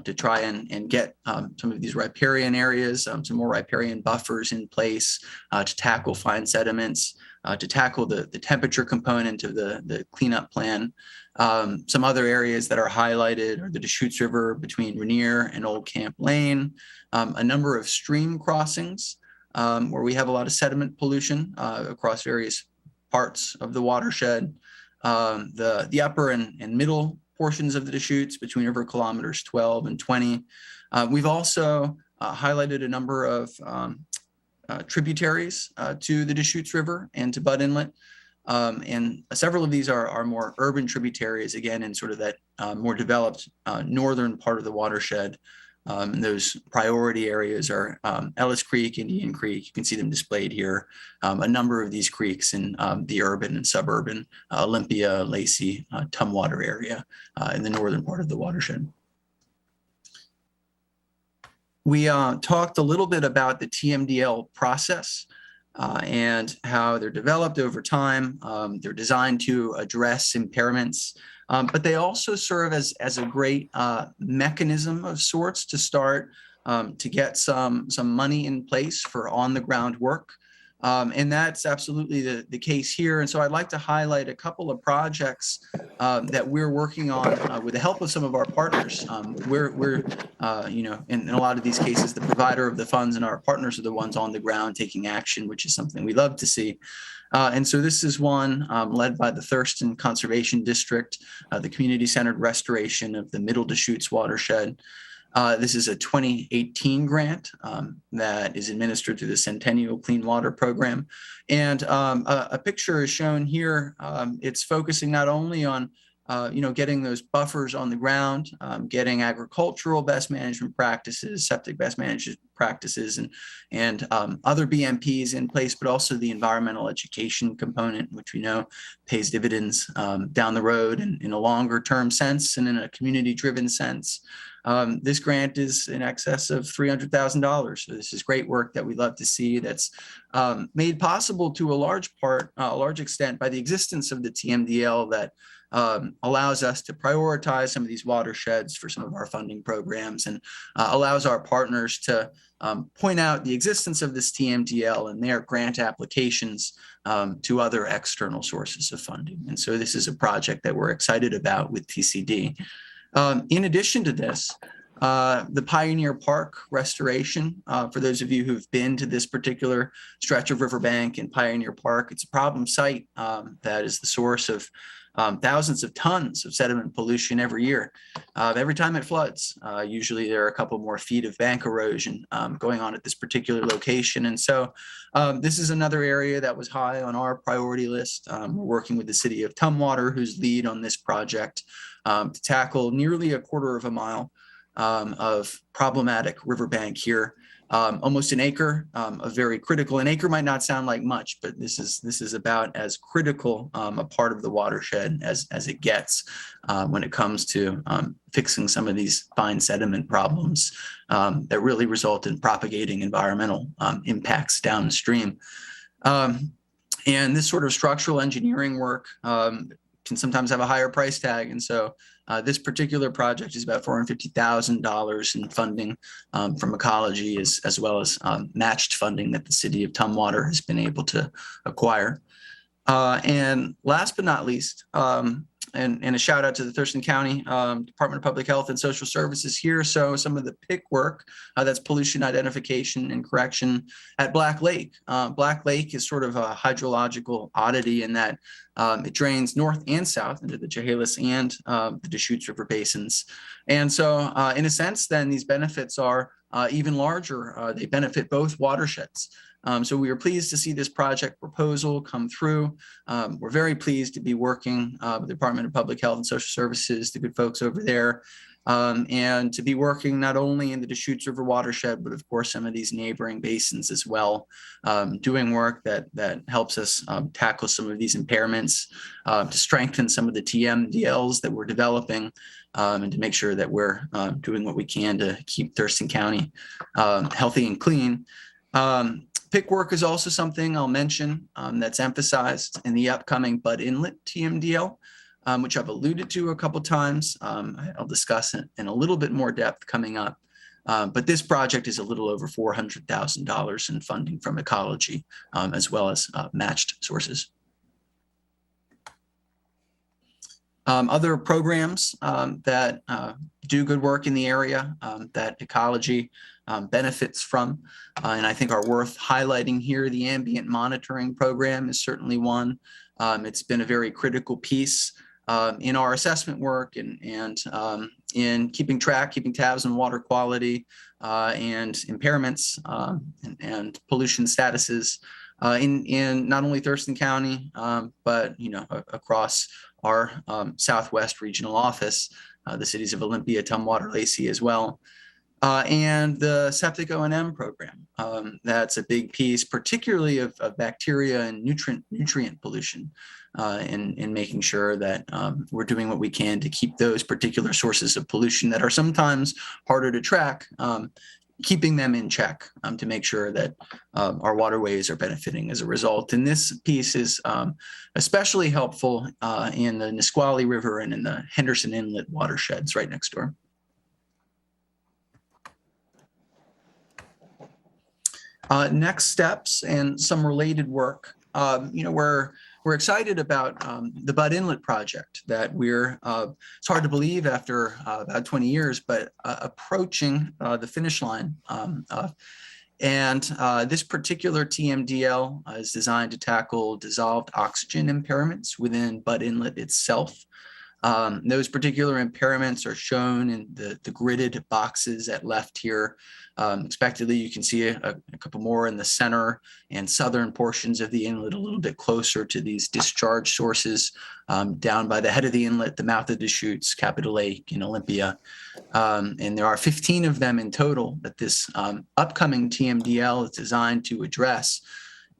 to try and get some of these riparian areas, some more riparian buffers in place to tackle fine sediments, to tackle the temperature component of the cleanup plan. Some other areas that are highlighted are the Deschutes River between Rainier and Old Camp Lane, a number of stream crossings where we have a lot of sediment pollution across various parts of the watershed, the upper and middle portions of the Deschutes between river kilometers 12 and 20. We've also highlighted a number of tributaries to the Deschutes River and to Budd Inlet. And several of these are more urban tributaries, again, in sort of that more developed northern part of the watershed. And those priority areas are Ellis Creek, Indian Creek. You can see them displayed here. A number of these creeks in the urban and suburban Olympia, Lacey, Tumwater area in the northern part of the watershed. We talked a little bit about the TMDL process and how they're developed over time. They're designed to address impairments, but they also serve as a great mechanism of sorts to start to get some money in place for on-the-ground work. And that's absolutely the case here. And so I'd like to highlight a couple of projects that we're working on with the help of some of our partners. We're in a lot of these cases, the provider of the funds, and our partners are the ones on the ground taking action, which is something we love to see. And so this is one led by the Thurston Conservation District, the community-centered restoration of the Middle Deschutes Watershed. This is a 2018 grant that is administered through the Centennial Clean Water Program. And a picture is shown here. It's focusing not only on getting those buffers on the ground, getting agricultural best management practices, septic best management practices, and other BMPs in place, but also the environmental education component, which we know pays dividends down the road and in a longer term sense and in a community driven sense. This grant is in excess of $300,000. So this is great work that we love to see that's made possible to a large extent by the existence of the TMDL that allows us to prioritize some of these watersheds for some of our funding programs and allows our partners to point out the existence of this TMDL and their grant applications to other external sources of funding. And so this is a project that we're excited about with TCD. In addition to this, the Pioneer Park restoration, for those of you who've been to this particular stretch of riverbank in Pioneer Park, it's a problem site that is the source of thousands of tons of sediment pollution every year. Every time it floods, usually there are a couple more feet of bank erosion going on at this particular location. And so this is another area that was high on our priority list. We're working with the city of Tumwater, who's lead on this project, to tackle nearly a quarter of a mile of problematic riverbank here. Almost an acre of very critical. An acre might not sound like much, but this is about as critical a part of the watershed as it gets when it comes to fixing some of these fine sediment problems that really result in propagating environmental impacts downstream. And this sort of structural engineering work can sometimes have a higher price tag. And so this particular project is about $450,000 in funding from ecology as well as matched funding that the city of Tumwater has been able to acquire. And last but not least, and a shout out to the Thurston County Department of Public Health and Social Services here. So some of the PIC work, that's pollution identification and correction at Black Lake. Black Lake is sort of a hydrological oddity in that it drains north and south into the Chehalis and the Deschutes River basins. And so in a sense, then these benefits are even larger. They benefit both watersheds. So we are pleased to see this project proposal come through. We're very pleased to be working with the Department of Public Health and Social Services, the good folks over there, and to be working not only in the Deschutes River watershed, but of course some of these neighboring basins as well, doing work that helps us tackle some of these impairments, to strengthen some of the TMDLs that we're developing, and to make sure that we're doing what we can to keep Thurston County healthy and clean. PIC work is also something I'll mention that's emphasized in the upcoming Bud Inlet TMDL, which I've alluded to a couple times. I'll discuss it in a little bit more depth coming up. But this project is a little over $400,000 in funding from ecology, as well as matched sources. Other programs that do good work in the area that ecology benefits from, and I think are worth highlighting here. The Ambient Monitoring program is certainly one. It's been a very critical piece in our assessment work and in keeping tabs on water quality and impairments and pollution statuses in not only Thurston County, but across our Southwest regional office, the cities of Olympia, Tumwater, Lacey as well. And the septic O&M program. That's a big piece, particularly of bacteria and nutrient pollution, in making sure that we're doing what we can to keep those particular sources of pollution that are sometimes harder to track, keeping them in check to make sure that our waterways are benefiting as a result. And this piece is especially helpful in the Nisqually River and in the Henderson Inlet watersheds right next door. Next steps and some related work. We're excited about the Bud Inlet project that it's hard to believe after about 20 years, but approaching the finish line. This particular TMDL is designed to tackle dissolved oxygen impairments within Bud Inlet itself. Those particular impairments are shown in the gridded boxes at left here. Expectedly, you can see a couple more in the center and southern portions of the inlet, a little bit closer to these discharge sources down by the head of the inlet, the mouth of Deschutes, Capitol Lake, and Olympia. And there are 15 of them in total that this upcoming TMDL is designed to address.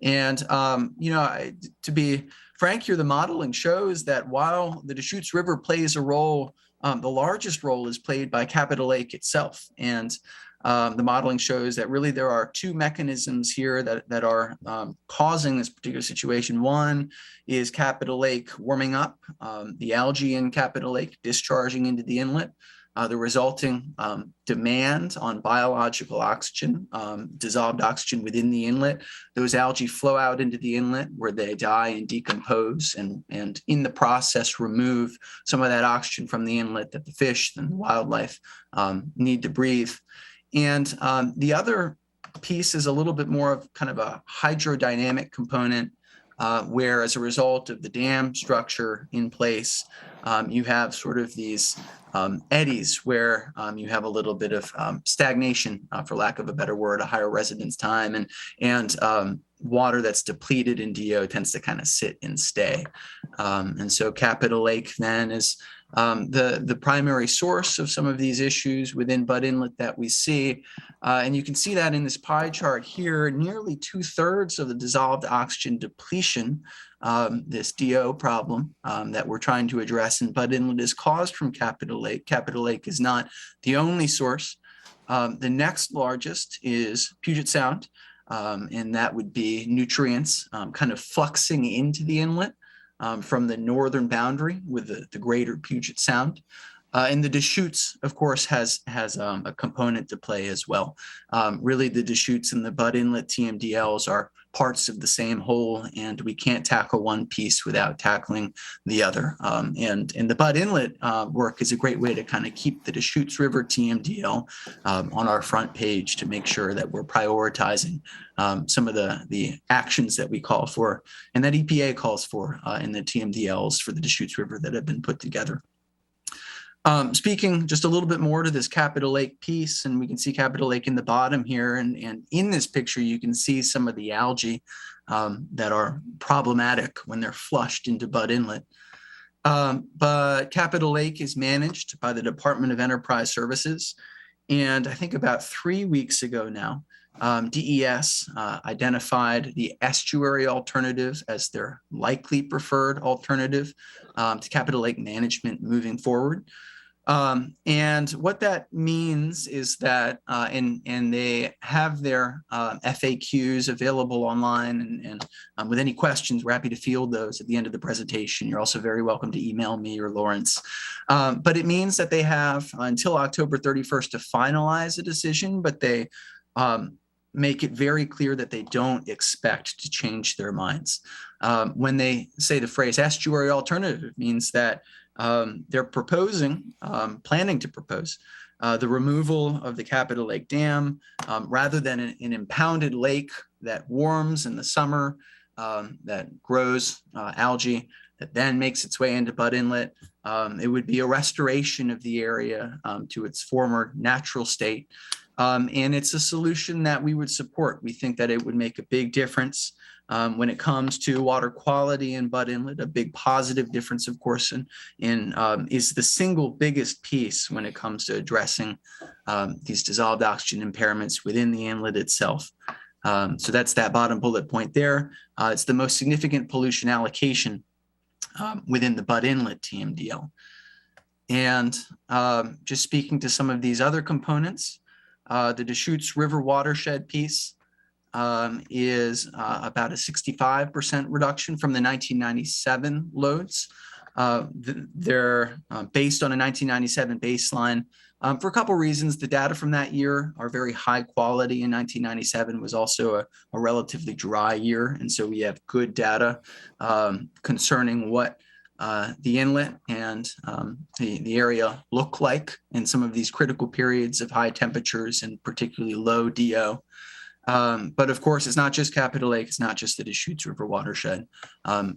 And, to be frank here, the modeling shows that while the Deschutes River plays a role, the largest role is played by Capitol Lake itself. And the modeling shows that really there are two mechanisms here that are causing this particular situation. One is Capitol Lake warming up, the algae in Capitol Lake discharging into the inlet. The resulting demand on biological oxygen, dissolved oxygen within the inlet. Those algae flow out into the inlet where they die and decompose, and in the process remove some of that oxygen from the inlet that the fish and the wildlife need to breathe. And the other piece is a little bit more of kind of a hydrodynamic component, where as a result of the dam structure in place, you have sort of these eddies where you have a little bit of stagnation, for lack of a better word, a higher residence time, and water that's depleted in DO tends to kind of sit and stay. And so Capitol Lake then is the primary source of some of these issues within Bud Inlet that we see. And you can see that in this pie chart here, nearly 2/3 of the dissolved oxygen depletion, this DO problem that we're trying to address in Bud Inlet, is caused from Capitol Lake. Capitol Lake is not the only source. The next largest is Puget Sound, and that would be nutrients kind of fluxing into the inlet from the northern boundary with the greater Puget Sound. And the Deschutes, of course, has a component to play as well. Really, the Deschutes and the Bud Inlet TMDLs are parts of the same whole, and we can't tackle one piece without tackling the other. And the Bud Inlet work is a great way to kind of keep the Deschutes River TMDL on our front page to make sure that we're prioritizing some of the actions that we call for and that EPA calls for in the TMDLs for the Deschutes River that have been put together. Speaking just a little bit more to this Capitol Lake piece, and we can see Capitol Lake in the bottom here. And in this picture, you can see some of the algae that are problematic when they're flushed into Bud Inlet. But Capitol Lake is managed by the Department of Enterprise Services. And I think about 3 weeks ago now, DES identified the estuary alternative as their likely preferred alternative to Capitol Lake management moving forward. And what that means is that, and they have their FAQs available online, and with any questions, we're happy to field those at the end of the presentation. You're also very welcome to email me or Lawrence. But it means that they have until October 31st to finalize a decision, but they make it very clear that they don't expect to change their minds. When they say the phrase estuary alternative, it means that they're planning to propose the removal of the Capitol Lake Dam rather than an impounded lake that warms in the summer, that grows algae, that then makes its way into Bud Inlet. It would be a restoration of the area to its former natural state. And it's a solution that we would support. We think that it would make a big difference when it comes to water quality in Bud Inlet. A big positive difference, of course, is the single biggest piece when it comes to addressing these dissolved oxygen impairments within the inlet itself. So that's that bottom bullet point there. It's the most significant pollution allocation within the Bud Inlet TMDL. And just speaking to some of these other components, the Deschutes River Watershed piece is about a 65% reduction from the 1997 loads. They're based on a 1997 baseline. For a couple reasons. The data from that year are very high quality, and 1997 was also a relatively dry year. And so we have good data concerning what the inlet and the area look like in some of these critical periods of high temperatures and particularly low DO. But of course, it's not just Capitol Lake. It's not just the Deschutes River watershed.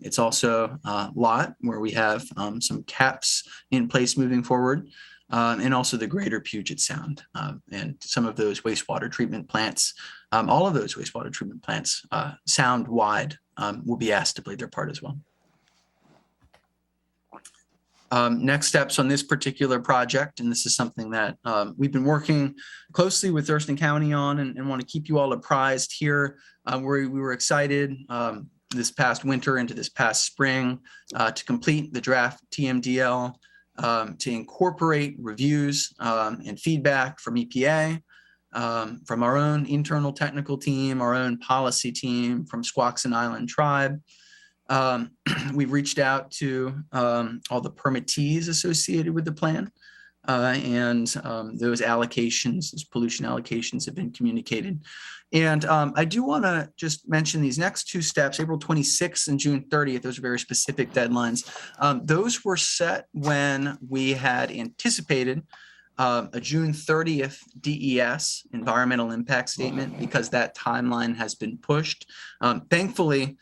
It's also Lot, where we have some caps in place moving forward, and also the greater Puget Sound. And some of those wastewater treatment plants, all of those wastewater treatment plants sound wide will be asked to play their part as well. Next steps on this particular project, and this is something that we've been working closely with Thurston County on and want to keep you all apprised here. We were excited this past winter into this past spring to complete the draft TMDL, to incorporate reviews and feedback from EPA, from our own internal technical team, our own policy team, from Squaxin Island Tribe. We've reached out to all the permittees associated with the plan, and those allocations, those pollution allocations have been communicated. And I do want to just mention these next two steps, April 26th and June 30th. Those are very specific deadlines. Those were set when we had anticipated a June 30th DES, environmental impact statement, because that timeline has been pushed. Thankfully,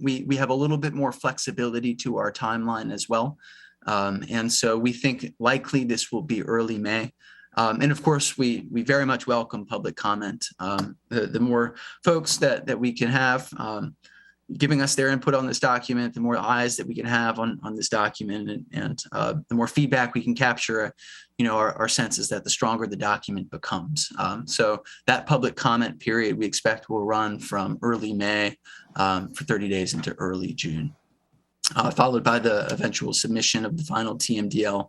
we have a little bit more flexibility to our timeline as well. And so we think likely this will be early May. And of course, we very much welcome public comment. The more folks that we can have giving us their input on this document, the more eyes that we can have on this document, and the more feedback we can capture, our sense is that the stronger the document becomes. So that public comment period we expect will run from early May for 30 days into early June, followed by the eventual submission of the final TMDL,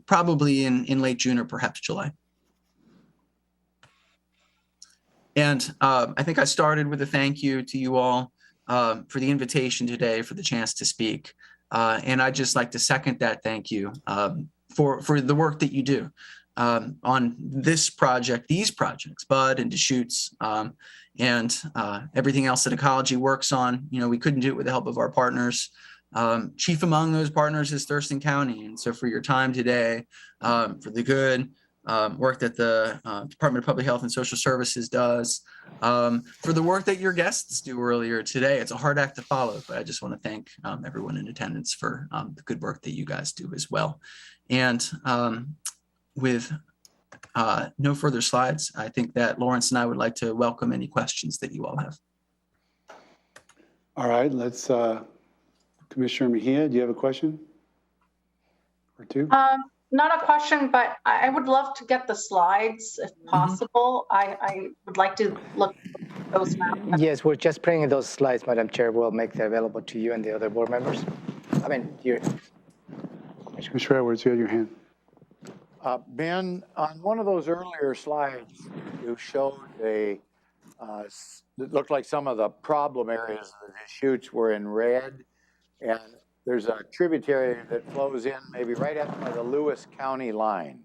probably in late June or perhaps July. And I think I started with a thank you to you all for the invitation today, for the chance to speak. And I'd just like to second that thank you for the work that you do on this project, these projects, BUD and Deschutes, and everything else that ecology works on. We couldn't do it with the help of our partners. Chief among those partners is Thurston County. And so for your time today, for the good work that the Department of Public Health and Social Services does, for the work that your guests do earlier today. It's a hard act to follow, but I just want to thank everyone in attendance for the good work that you guys do as well. And with no further slides, I think that Lawrence and I would like to welcome any questions that you all have. All right, let's, Commissioner Mejia, do you have a question or two? Not a question, but I would love to get the slides if possible. I would like to look at those now. Yes, we're just bringing those slides, Madam Chair. We'll make that available to you and the other board members. I mean, you. Commissioner Edwards, you had your hand. Ben, on one of those earlier slides, you showed it looked like some of the problem areas of the Deschutes were in red, and there's a tributary that flows in maybe right up by the Lewis County line.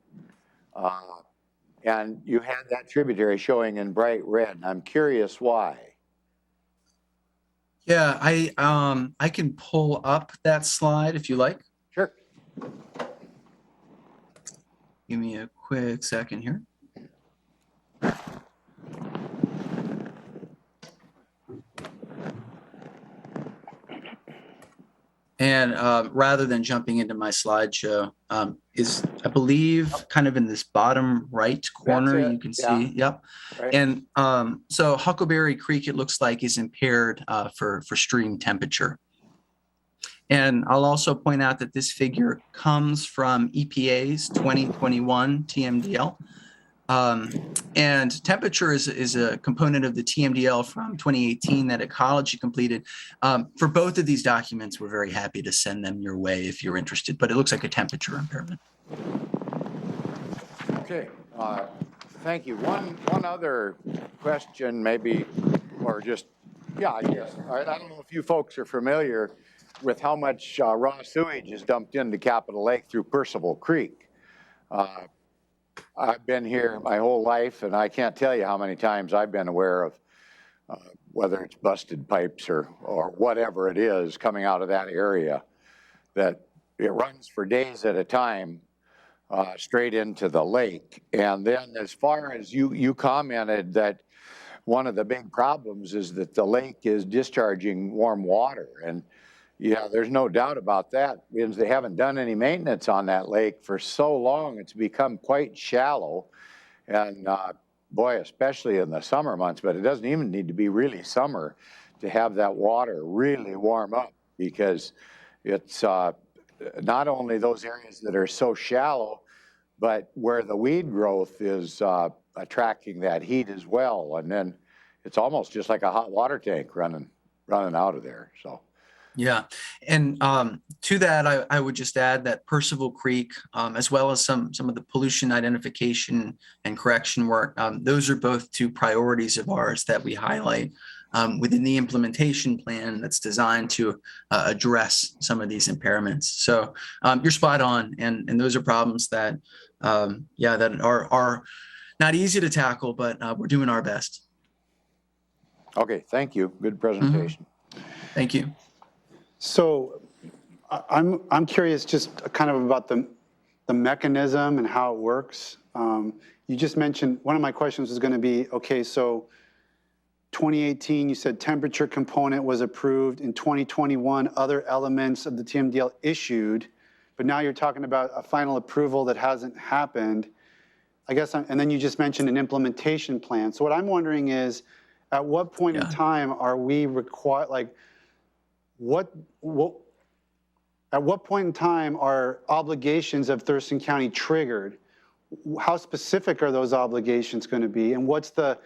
And you had that tributary showing in bright red, and I'm curious why. Yeah, I can pull up that slide if you like. Sure. Give me a quick second here. And rather than jumping into my slideshow, is, I believe, kind of in this bottom right corner, you can see, yep. Right. And so Huckleberry Creek, it looks like, is impaired for stream temperature. And I'll also point out that this figure comes from EPA's 2021 TMDL. And temperature is a component of the TMDL from 2018 that ecology completed. For both of these documents, we're very happy to send them your way if you're interested, but it looks like a temperature impairment. Okay, thank you. One other question maybe, or just, yeah, I guess. I don't know if you folks are familiar. with how much raw sewage is dumped into Capitol Lake through Percival Creek. I've been here my whole life, and I can't tell you how many times I've been aware of whether it's busted pipes or whatever it is coming out of that area, that it runs for days at a time straight into the lake. And then as far as you commented that one of the big problems is that the lake is discharging warm water. And yeah, there's no doubt about that, because they haven't done any maintenance on that lake for so long. It's become quite shallow. And boy, especially in the summer months, but it doesn't even need to be really summer to have that water really warm up, because it's not only those areas that are so shallow, but where the weed growth is attracting that heat as well. And then it's almost just like a hot water tank running out of there. So. Yeah. And to that, I would just add that Percival Creek, as well as some of the pollution identification and correction work, those are both two priorities of ours that we highlight within the implementation plan that's designed to address some of these impairments. So you're spot on. And those are problems that, that are not easy to tackle, but we're doing our best. Okay, thank you. Good presentation. Mm-hmm. Thank you. So I'm curious just kind of about the mechanism and how it works. You just mentioned, one of my questions was going to be, okay, so 2018, you said temperature component was approved. In 2021, other elements of the TMDL issued, but now you're talking about a final approval that hasn't happened. I guess, and then you just mentioned an implementation plan. So what I'm wondering is, at what point in time are we required, like, at what point in time are obligations of Thurston County triggered? How specific are those obligations going to be? And what's the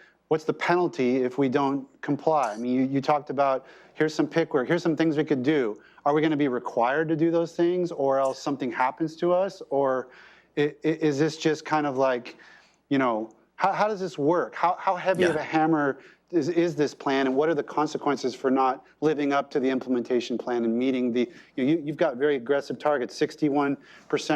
penalty if we don't comply? I mean, you talked about, here's some pickwork, here's some things we could do. Are we going to be required to do those things, or else something happens to us? Or is this just kind of like, you know, how does this work? How heavy of a hammer is this plan, and what are the consequences for not living up to the implementation plan and meeting the, you've got very aggressive targets, 61%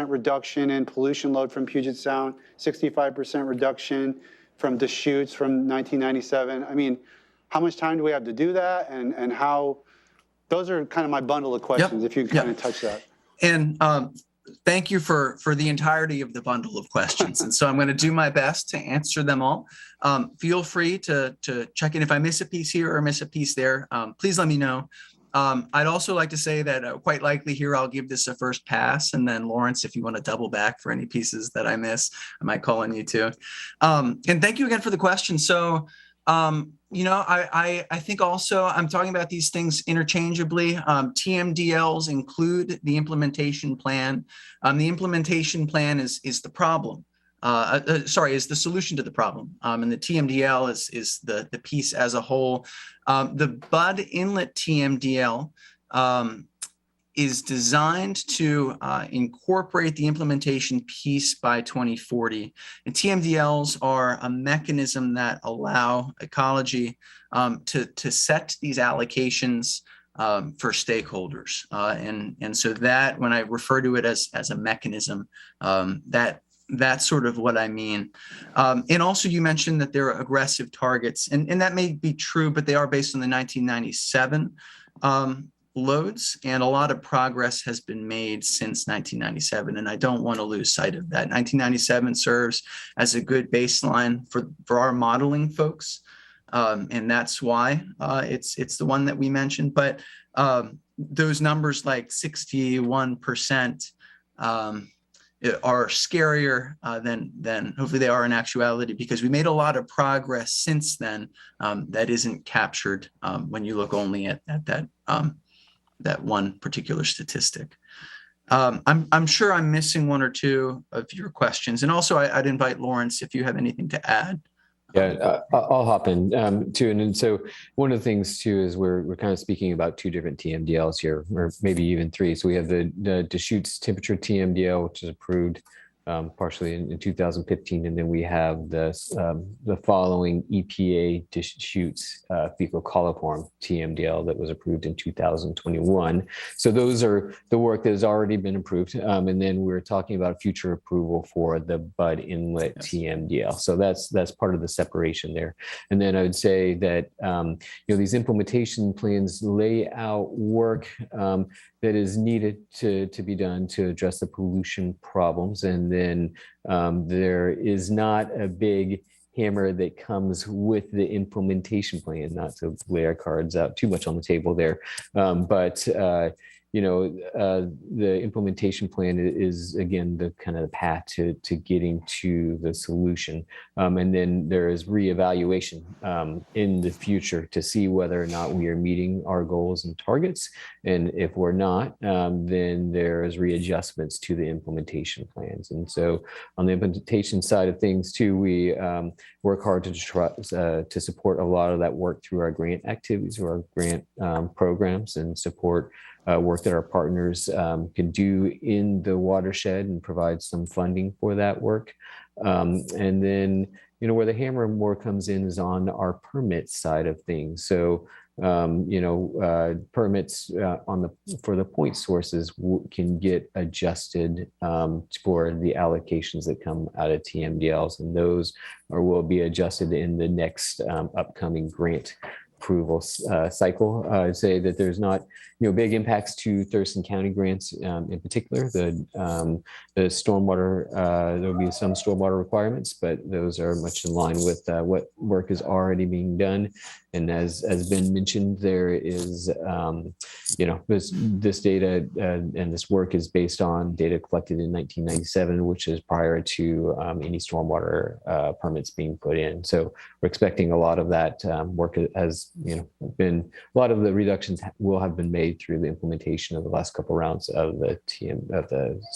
reduction in pollution load from Puget Sound, 65% reduction from Deschutes from 1997. I mean, how much time do we have to do that, and how, those are kind of my bundle of questions, if you can kind of touch that. And thank you for the entirety of the bundle of questions. And so I'm going to do my best to answer them all. Feel free to check in if I miss a piece here or miss a piece there. Please let me know. I'd also like to say that quite likely here, I'll give this a first pass. And then Lawrence, if you want to double back for any pieces that I miss, I might call on you too. And thank you again for the question. So, I think also I'm talking about these things interchangeably. TMDLs include the implementation plan. The implementation plan is the problem. Is the solution to the problem. And the TMDL is the piece as a whole. The Bud Inlet TMDL is designed to incorporate the implementation piece by 2040. And TMDLs are a mechanism that allow ecology to set these allocations for stakeholders. And so that, when I refer to it as a mechanism, that's sort of what I mean. And also you mentioned that there are aggressive targets, and that may be true, but they are based on the 1997 loads, and a lot of progress has been made since 1997, and I don't want to lose sight of that. 1997 serves as a good baseline for our modeling folks, and that's why it's the one that we mentioned. But those numbers like 61% are scarier than hopefully they are in actuality, because we made a lot of progress since then that isn't captured when you look only at that one particular statistic. I'm sure I'm missing one or two of your questions. And also I'd invite Lawrence if you have anything to add. Yeah, I'll hop in too. And so one of the things too is we're kind of speaking about two different TMDLs here, or maybe even three. So we have the Deschutes temperature TMDL, which is approved partially in 2015, and then we have the following EPA Deschutes fecal coliform TMDL that was approved in 2021. So those are the work that has already been approved, and then we're talking about future approval for the Bud Inlet TMDL. So that's part of the separation there. And then I would say that these implementation plans lay out work that is needed to be done to address the pollution problems. And then there is not a big hammer that comes with the implementation plan, not to lay our cards out too much on the table there. But the implementation plan is, again, the kind of the path to getting to the solution. And then there is reevaluation in the future to see whether or not we are meeting our goals and targets. And if we're not, then there is readjustments to the implementation plans. And so on the implementation side of things too, we work hard to try to support a lot of that work through our grant activities or our grant programs, and support work that our partners can do in the watershed and provide some funding for that work. And then, where the hammer more comes in is on our permit side of things. So, permits for the point sources can get adjusted for the allocations that come out of TMDLs, and those will be adjusted in the next upcoming grant approval cycle. I'd say that there's not big impacts to Thurston County grants in particular. The stormwater, there'll be some stormwater requirements, but those are much in line with what work is already being done. And as has been mentioned, there is this data and this work is based on data collected in 1997, which is prior to any stormwater permits being put in. So we're expecting a lot of that work has been, a lot of the reductions will have been made through the implementation of the last couple rounds of the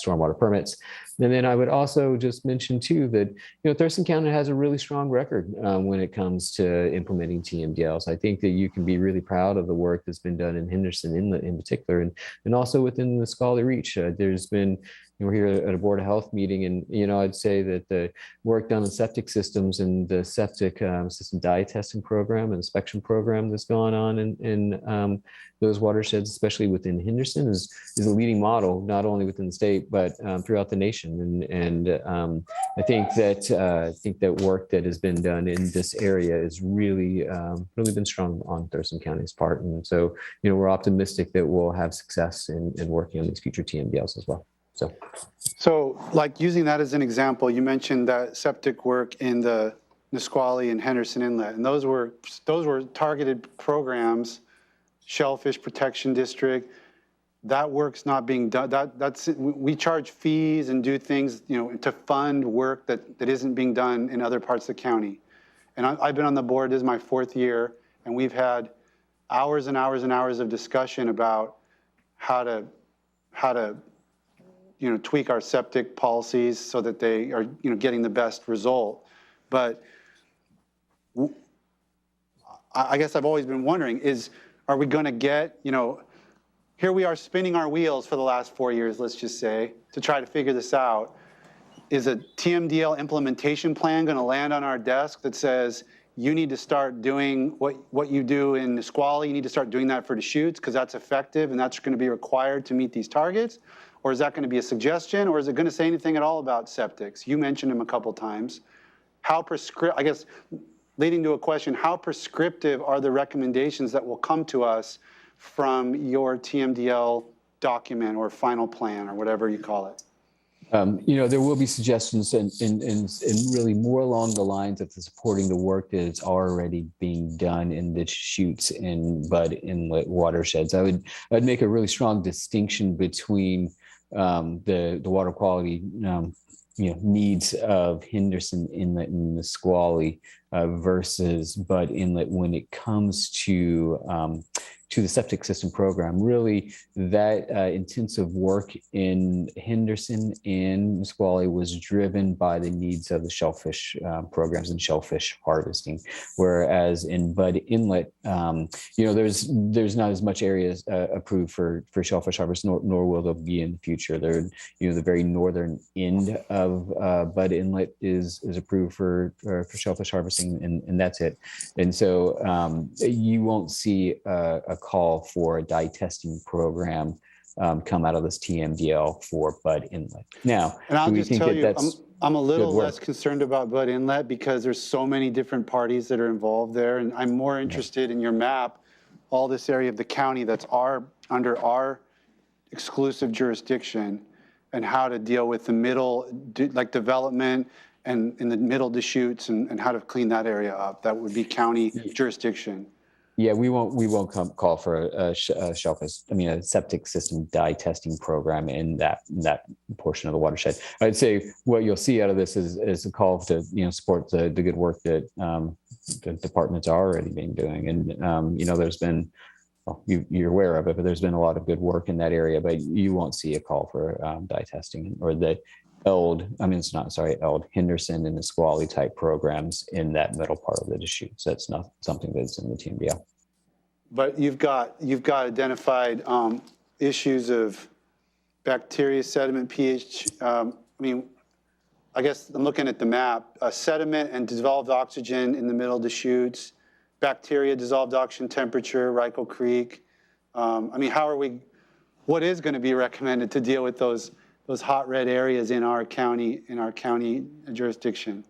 stormwater permits. And then I would also just mention too that Thurston County has a really strong record when it comes to implementing TMDLs. I think that you can be really proud of the work that's been done in Henderson Inlet in particular, and also within the Scholarly Reach. There's been, we're here at a Board of Health meeting, and I'd say that the work done in septic systems and the septic system dye testing program and inspection program that's going on in those watersheds, especially within Henderson, is a leading model, not only within the state, but throughout the nation. And I think that work that has been done in this area is really been strong on Thurston County's part. And so, we're optimistic that we'll have success in working on these future TMDLs as well. So like using that as an example, you mentioned that septic work in the Nisqually and Henderson Inlet, and those were targeted programs, Shellfish Protection District. That work's not being done. We charge fees and do things, to fund work that isn't being done in other parts of the county. And I've been on the board, this is my 4th year, and we've had hours and hours and hours of discussion about how to tweak our septic policies so that they are, getting the best result. But I guess I've always been wondering are we going to get, here we are spinning our wheels for the last 4 years, let's just say, to try to figure this out. Is a TMDL implementation plan going to land on our desk that says, you need to start doing what you do in Nisqually, you need to start doing that for Deschutes because that's effective and that's going to be required to meet these targets? Or is that going to be a suggestion, or is it going to say anything at all about septics? You mentioned them a couple times. I guess, leading to a question, how prescriptive are the recommendations that will come to us from your TMDL document or final plan or whatever you call it? There will be suggestions and really more along the lines of supporting the work that is already being done in the Deschutes and Bud Inlet watersheds. I'd make a really strong distinction between the water quality needs of Henderson Inlet and Nisqually versus Bud Inlet when it comes to to the septic system program. Really, that intensive work in Henderson and Nisqually was driven by the needs of the shellfish programs and shellfish harvesting. Whereas in Bud Inlet, there's not as much areas approved for shellfish harvest, nor will there be in the future. There, the very northern end of Bud Inlet is approved for shellfish harvesting, and that's it. And so you won't see a call for a dye testing program come out of this TMDL for Bud Inlet. Now, and I'll just tell you, that's I'm a little less concerned about Bud Inlet because there's so many different parties that are involved there, and I'm more interested in your map, all this area of the county that's under our exclusive jurisdiction, and how to deal with the middle, like development and in the middle Deschutes, and how to clean that area up. That would be county jurisdiction. Yeah, we won't call for a septic system dye testing program in that portion of the watershed. I'd say what you'll see out of this is a call to support the good work that the departments are already been doing, and there's been, well, you're aware of it, but there's been a lot of good work in that area. But you won't see a call for dye testing or the Henderson and Nisqually type programs in that middle part of the Deschutes. That's not something that's in the TMDL. But you've got identified issues of bacteria, sediment, pH. I guess I'm looking at the map. Sediment and dissolved oxygen in the middle Deschutes, bacteria, dissolved oxygen temperature, Ryko Creek. What is going to be recommended to deal with those hot red areas in our county jurisdiction?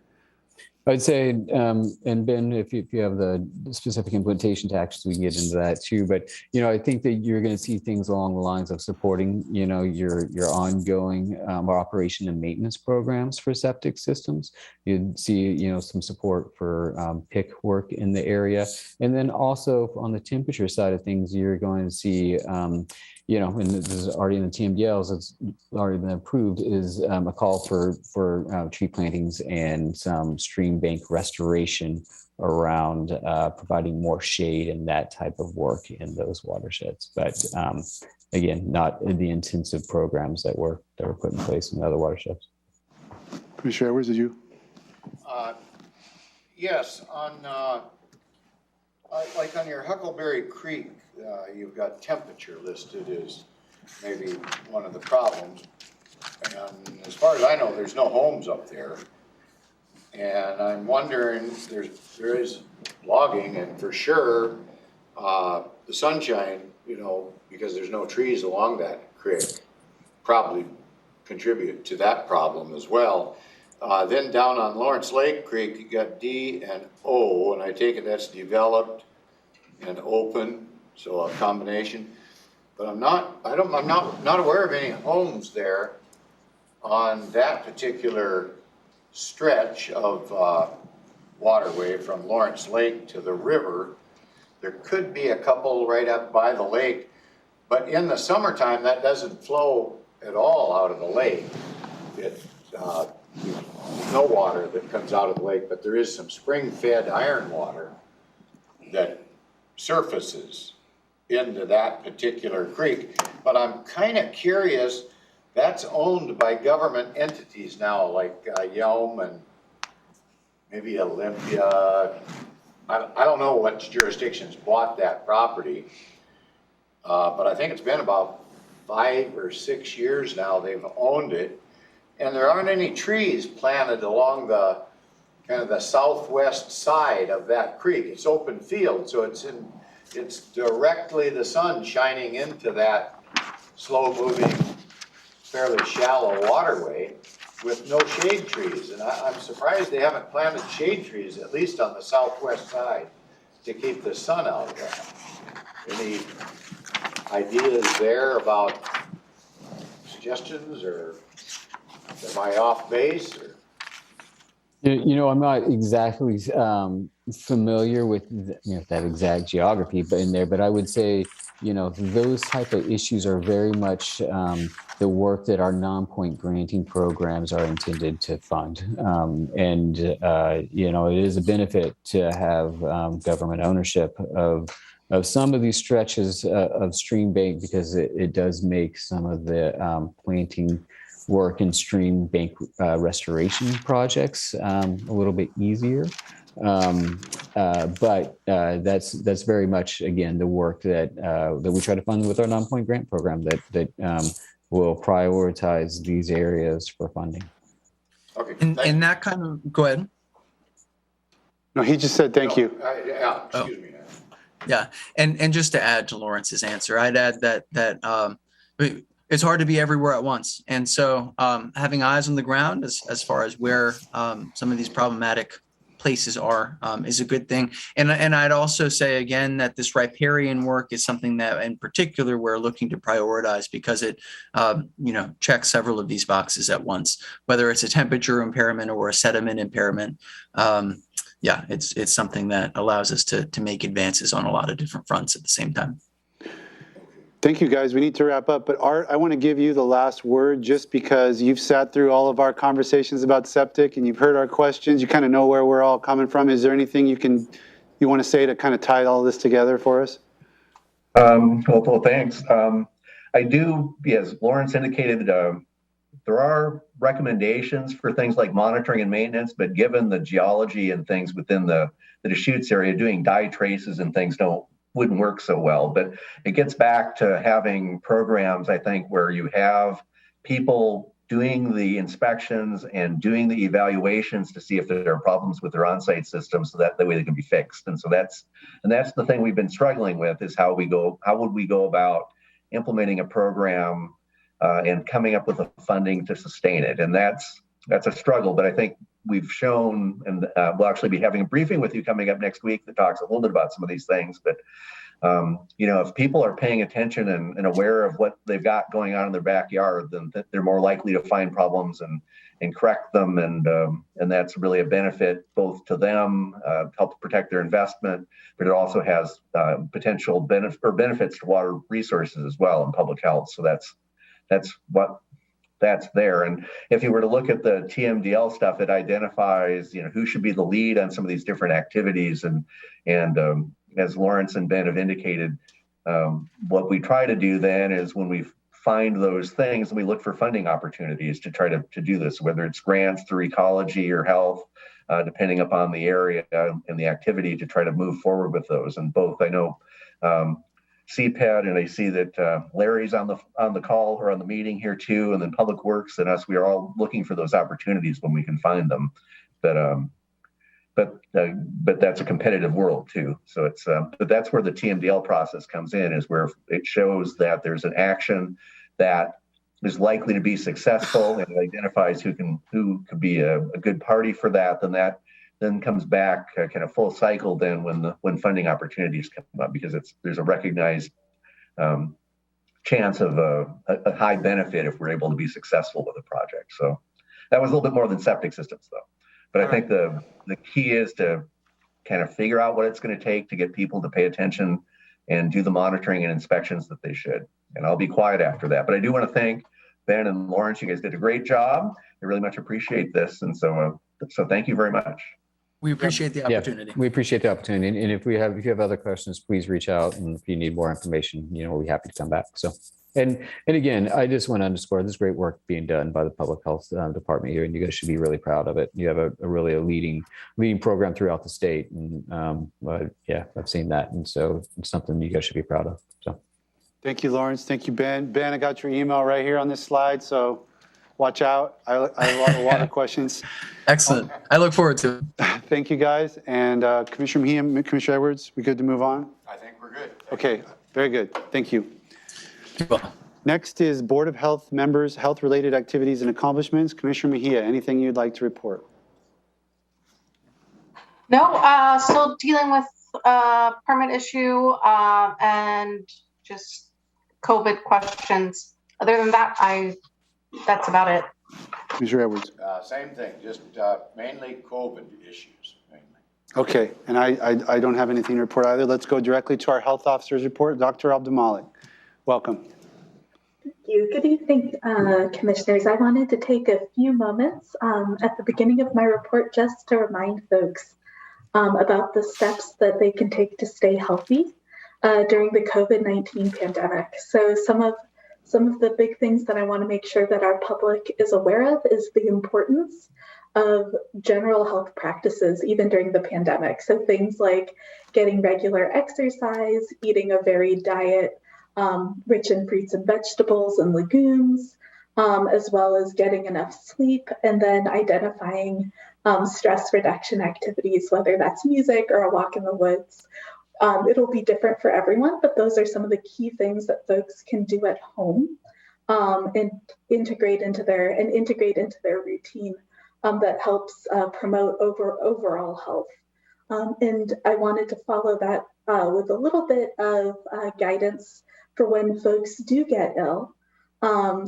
I'd say, and Ben, if you have the specific implementation taxes, we can get into that too. But I think that you're going to see things along the lines of supporting, your ongoing operation and maintenance programs for septic systems. You'd see, some support for PIC work in the area, and then also on the temperature side of things, you're going to see. And this is already in the TMDLs, it's already been approved, is a call for tree plantings and some stream bank restoration around providing more shade and that type of work in those watersheds. But again, not the intensive programs that were put in place in other watersheds. Commissioner Edwards, did you? Yes, on your Huckleberry Creek, you've got temperature listed as maybe one of the problems. And as far as I know, there's no homes up there. And I'm wondering, there is logging, and for sure, the sunshine, because there's no trees along that creek, probably contribute to that problem as well. Then down on Lawrence Lake Creek, you got D and O, and I take it that's developed and open, so a combination. But I'm not aware of any homes there on that particular stretch of waterway from Lawrence Lake to the river. There could be a couple right up by the lake, but in the summertime that doesn't flow at all out of the lake. There's no water that comes out of the lake, but there is some spring-fed iron water that surfaces into that particular creek. But I'm kind of curious, that's owned by government entities now, like Yelm and maybe Olympia. I don't know what jurisdictions bought that property, but I think it's been about 5 or 6 years now they've owned it. And there aren't any trees planted along the kind of the southwest side of that creek. It's open field, so it's directly the sun shining into that slow-moving, fairly shallow waterway with no shade trees. And I'm surprised they haven't planted shade trees, at least on the southwest side, to keep the sun out of that. Any ideas there about suggestions, or am I off base? Or? I'm not exactly familiar with that exact geography but I would say, those type of issues are very much the work that our non-point granting programs are intended to fund. It is a benefit to have government ownership of some of these stretches of stream bank, because it does make some of the planting work and stream bank restoration projects a little bit easier. But that's very much, again, the work that we try to fund with our non-point grant program that will prioritize these areas for funding. Okay. And that kind of, go ahead. No, he just said thank you. Excuse me. Yeah, and just to add to Lawrence's answer, I'd add that it's hard to be everywhere at once, and so having eyes on the ground as far as where some of these problematic places are is a good thing. And I'd also say again that this riparian work is something that in particular we're looking to prioritize because it checks several of these boxes at once, whether it's a temperature impairment or a sediment impairment. Yeah, it's something that allows us to make advances on a lot of different fronts at the same time. Thank you, guys. We need to wrap up, but Art, I want to give you the last word just because you've sat through all of our conversations about septic and you've heard our questions. You kind of know where we're all coming from. Is there anything you want to say to kind of tie all this together for us? Well, thanks. I do, as Lawrence indicated, there are recommendations for things like monitoring and maintenance, but given the geology and things within the Deschutes area, doing dye traces and things wouldn't work so well. But it gets back to having programs, I think, where you have people doing the inspections and doing the evaluations to see if there are problems with their on-site system, so that the way they can be fixed. And so that's the thing we've been struggling with, is how would we go about implementing a program and coming up with the funding to sustain it. And that's a struggle, but I think we've shown, and we'll actually be having a briefing with you coming up next week that talks a little bit about some of these things. But if people are paying attention and aware of what they've got going on in their backyard, then they're more likely to find problems and correct them, and that's really a benefit both to them, help protect their investment, but it also has potential benefits to water resources as well and public health. So that's there. And if you were to look at the TMDL stuff, it identifies, who should be the lead on some of these different activities. And as Lawrence and Ben have indicated, what we try to do then is when we find those things, we look for funding opportunities to try to do this, whether it's grants through ecology or health, depending upon the area and the activity, to try to move forward with those. And both, I know, CPED, and I see that Larry's on the call or on the meeting here too, and then Public Works and us, we are all looking for those opportunities when we can find them. But that's a competitive world too. So but that's where the TMDL process comes in, is where it shows that there's an action that is likely to be successful and it identifies who could be a good party for that. Then comes back kind of full cycle then when funding opportunities come up, because there's a recognized chance of a high benefit if we're able to be successful with a project. So that was a little bit more than septic systems though. But I think the key is to kind of figure out what it's going to take to get people to pay attention and do the monitoring and inspections that they should. And I'll be quiet after that. But I do want to thank Ben and Lawrence. You guys did a great job. I really much appreciate this. And so thank you very much. We appreciate the opportunity. Yeah, we appreciate the opportunity. And if you have other questions, please reach out. And if you need more information, we'll be happy to come back. So, and again, I just want to underscore this great work being done by the Public Health Department here, and you guys should be really proud of it. You have a really leading program throughout the state, and yeah, I've seen that, and so it's something you guys should be proud of. So, thank you, Lawrence. Thank you, Ben. Ben, I got your email right here on this slide, so watch out. I have a lot of water questions. Excellent. I look forward to it. Thank you, guys. And Commissioner Mejia, Commissioner Edwards, we good to move on? I think we're good. Okay, very good. Thank you. Next is Board of Health members, health-related activities and accomplishments. Commissioner Mejia, anything you'd like to report? No, still dealing with permit issue and just COVID questions. Other than that, that's about it. Commissioner Edwards. Same thing, just mainly COVID issues. Mainly. Okay, and I don't have anything to report either. Let's go directly to our health officer's report. Dr. Abdulmalik, welcome. Thank you. Good evening, commissioners. I wanted to take a few moments at the beginning of my report just to remind folks about the steps that they can take to stay healthy. during the COVID-19 pandemic. So some of the big things that I want to make sure that our public is aware of is the importance of general health practices, even during the pandemic. So things like getting regular exercise, eating a varied diet, rich in fruits and vegetables and legumes, as well as getting enough sleep, and then identifying stress reduction activities, whether that's music or a walk in the woods. It'll be different for everyone, but those are some of the key things that folks can do at home and integrate into their routine that helps promote overall health. And I wanted to follow that with a little bit of guidance for when folks do get ill.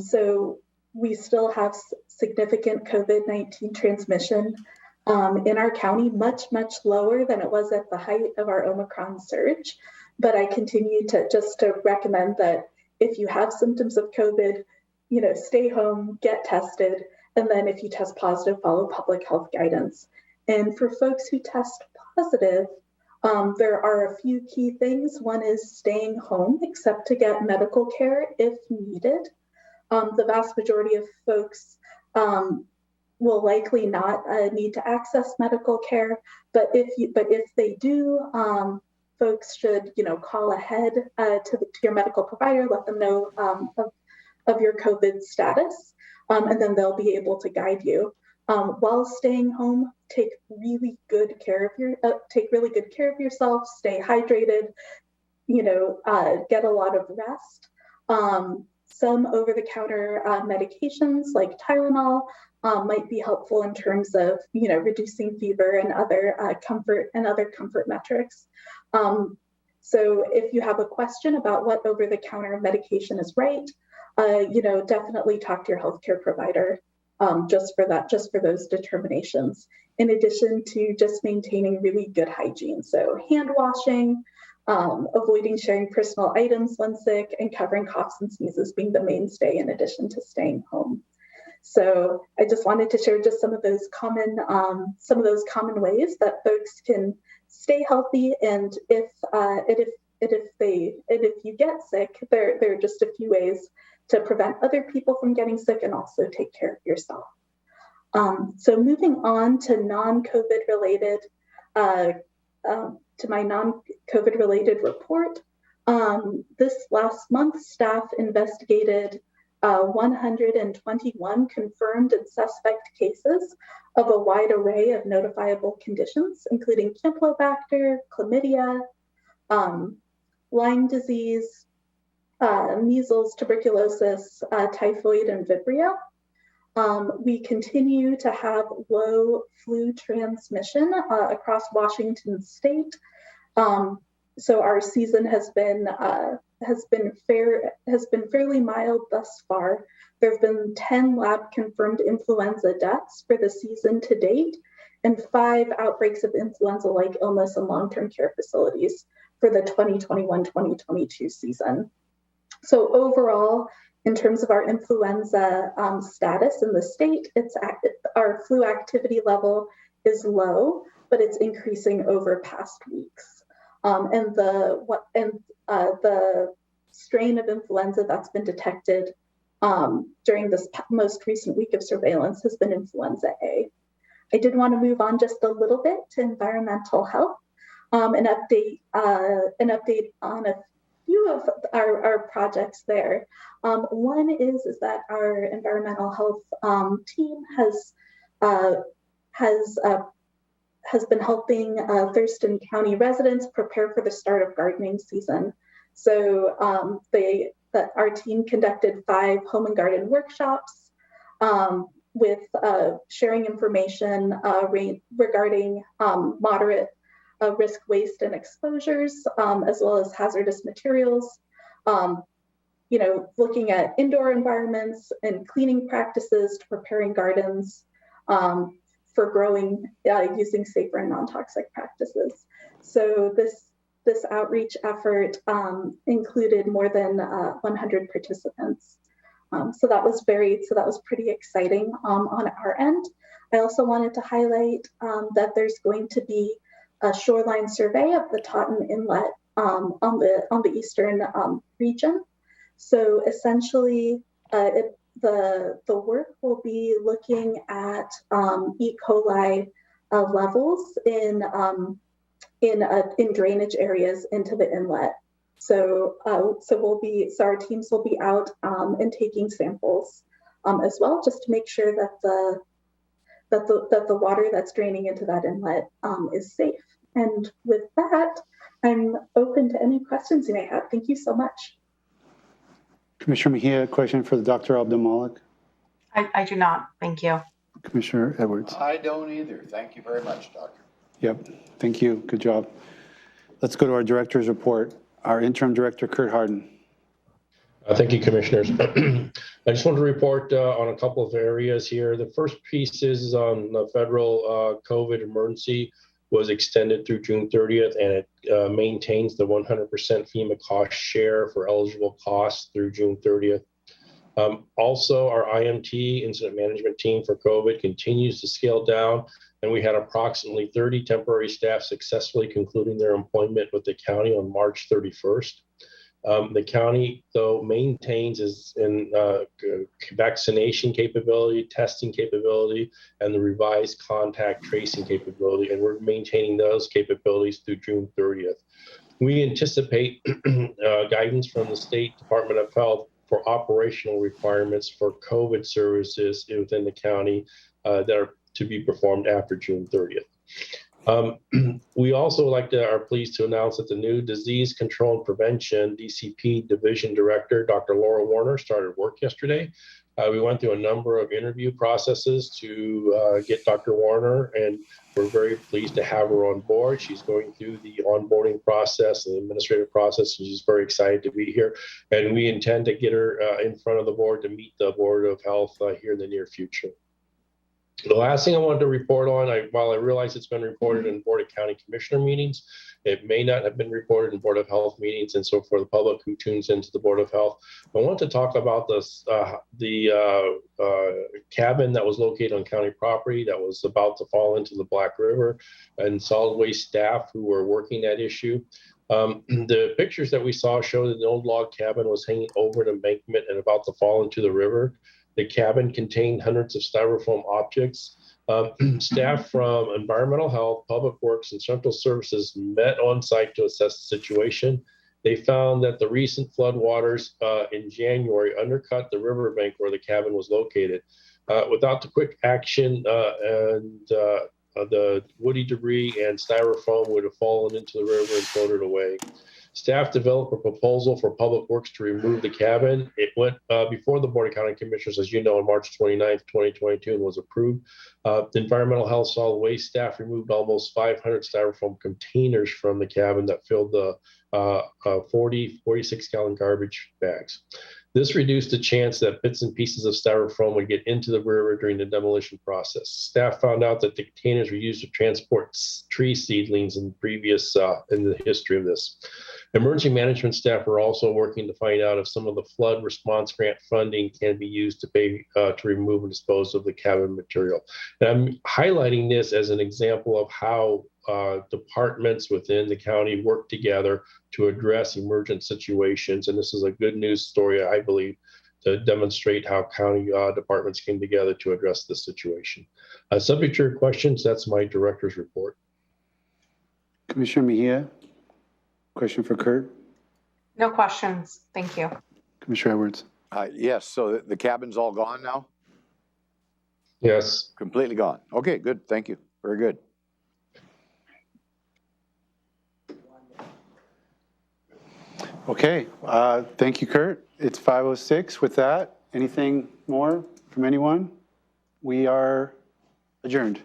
So we still have significant COVID-19 transmission in our county, much lower than it was at the height of our Omicron surge. But I continue to recommend that if you have symptoms of COVID, stay home, get tested, and then if you test positive, follow public health guidance. And for folks who test positive, there are a few key things. One is staying home, except to get medical care if needed. The vast majority of folks will likely not need to access medical care, but if they do, folks should call ahead to your medical provider, let them know of your COVID status, and then they'll be able to guide you. While staying home, take really good care of yourself. Stay hydrated. Get a lot of rest. Some over-the-counter medications like Tylenol might be helpful in terms of reducing fever and other comfort metrics. So if you have a question about what over-the-counter medication is right, definitely talk to your healthcare provider just for those determinations. In addition to just maintaining really good hygiene, so hand washing, avoiding sharing personal items when sick, and covering coughs and sneezes being the mainstay in addition to staying home. So I just wanted to share just some of those common ways that folks can stay healthy. And if you get sick, there are just a few ways to prevent other people from getting sick and also take care of yourself. So moving on to non-COVID related, to my non-COVID related report. This last month, staff investigated 121 confirmed and suspect cases of a wide array of notifiable conditions, including Campylobacter, chlamydia, Lyme disease, measles, tuberculosis, typhoid, and Vibrio. We continue to have low flu transmission across Washington state. So our season has been fairly mild thus far. There have been 10 lab confirmed influenza deaths for the season to date, and 5 outbreaks of influenza-like illness in long-term care facilities for the 2021-2022 season. So overall, in terms of our influenza status in the state, our flu activity level is low, but it's increasing over past weeks. And the strain of influenza that's been detected during this most recent week of surveillance has been influenza A. I did want to move on just a little bit to environmental health, an update on a few of our projects there. One is that our environmental health team has been helping Thurston County residents prepare for the start of gardening season. So our team conducted 5 home and garden workshops with sharing information regarding moderate risk waste and exposures, as well as hazardous materials, looking at indoor environments and cleaning practices to preparing gardens for growing using safer and non-toxic practices. So this outreach effort included more than 100 participants. So that was pretty exciting on our end. I also wanted to highlight that there's going to be a shoreline survey of the Taunton Inlet on the eastern region. So essentially, the work will be looking at E. coli levels in drainage areas into the inlet. So our teams will be out and taking samples as well, just to make sure that the water that's draining into that inlet is safe. And with that, I'm open to any questions you may have. Thank you so much. Commissioner Mejia, a question for Dr. Abdul-Malik. I do not. Thank you. Commissioner Edwards. I don't either. Thank you very much, Doctor. Yep, thank you. Good job. Let's go to our director's report. Our interim director, Kurt Harden. Thank you, commissioners. I just want to report on a couple of areas here. The first piece is on the federal COVID emergency was extended through June 30th, and it maintains the 100% FEMA cost share for eligible costs through June 30th. Also, our IMT, incident management team for COVID, continues to scale down, and we had approximately 30 temporary staff successfully concluding their employment with the county on March 31st. The county, though, maintains its vaccination capability, testing capability, and the revised contact tracing capability, and we're maintaining those capabilities through June 30th. We anticipate guidance from the State Department of Health for operational requirements for COVID services within the county that are to be performed after June 30th. We also are pleased to announce that the new Disease Control and Prevention DCP Division Director, Dr. Laura Warner, started work yesterday. We went through a number of interview processes to get Dr. Warner, and we're very pleased to have her on board. She's going through the onboarding process and the administrative process, and she's very excited to be here. And we intend to get her in front of the board to meet the Board of Health here in the near future. The last thing I wanted to report on, while I realize it's been reported in Board of County Commissioner meetings, it may not have been reported in Board of Health meetings. And so for the public who tunes into the Board of Health, I want to talk about this, the cabin that was located on county property that was about to fall into the Black River, and solid waste staff who were working that issue. The pictures that we saw show that the old log cabin was hanging over an embankment and about to fall into the river. The cabin contained hundreds of styrofoam objects. Staff from Environmental Health, Public Works, and Central Services met on site to assess the situation. They found that the recent floodwaters in January undercut the riverbank where the cabin was located. Without the quick action, the woody debris and styrofoam would have fallen into the river and floated away. Staff developed a proposal for Public Works to remove the cabin. It went before the Board of County Commissioners, as you know, on March 29th, 2022, and was approved. The Environmental Health Solid Waste staff removed almost 500 styrofoam containers from the cabin that filled the 46-gallon garbage bags. This reduced the chance that bits and pieces of styrofoam would get into the river during the demolition process. Staff found out that the containers were used to transport tree seedlings in the history of this. Emergency management staff are also working to find out if some of the flood response grant funding can be used to pay to remove and dispose of the cabin material. And I'm highlighting this as an example of how departments within the county work together to address emergent situations. And this is a good news story, I believe, to demonstrate how county departments came together to address this situation. Subject to your questions, that's my director's report. Commissioner Mejia, question for Kurt? No questions. Thank you. Commissioner Edwards. Yes, so the cabin's all gone now? Yes. Completely gone. Okay, good. Thank you. Very good. Okay, thank you, Kurt. It's 5:06. With that, anything more from anyone? We are adjourned.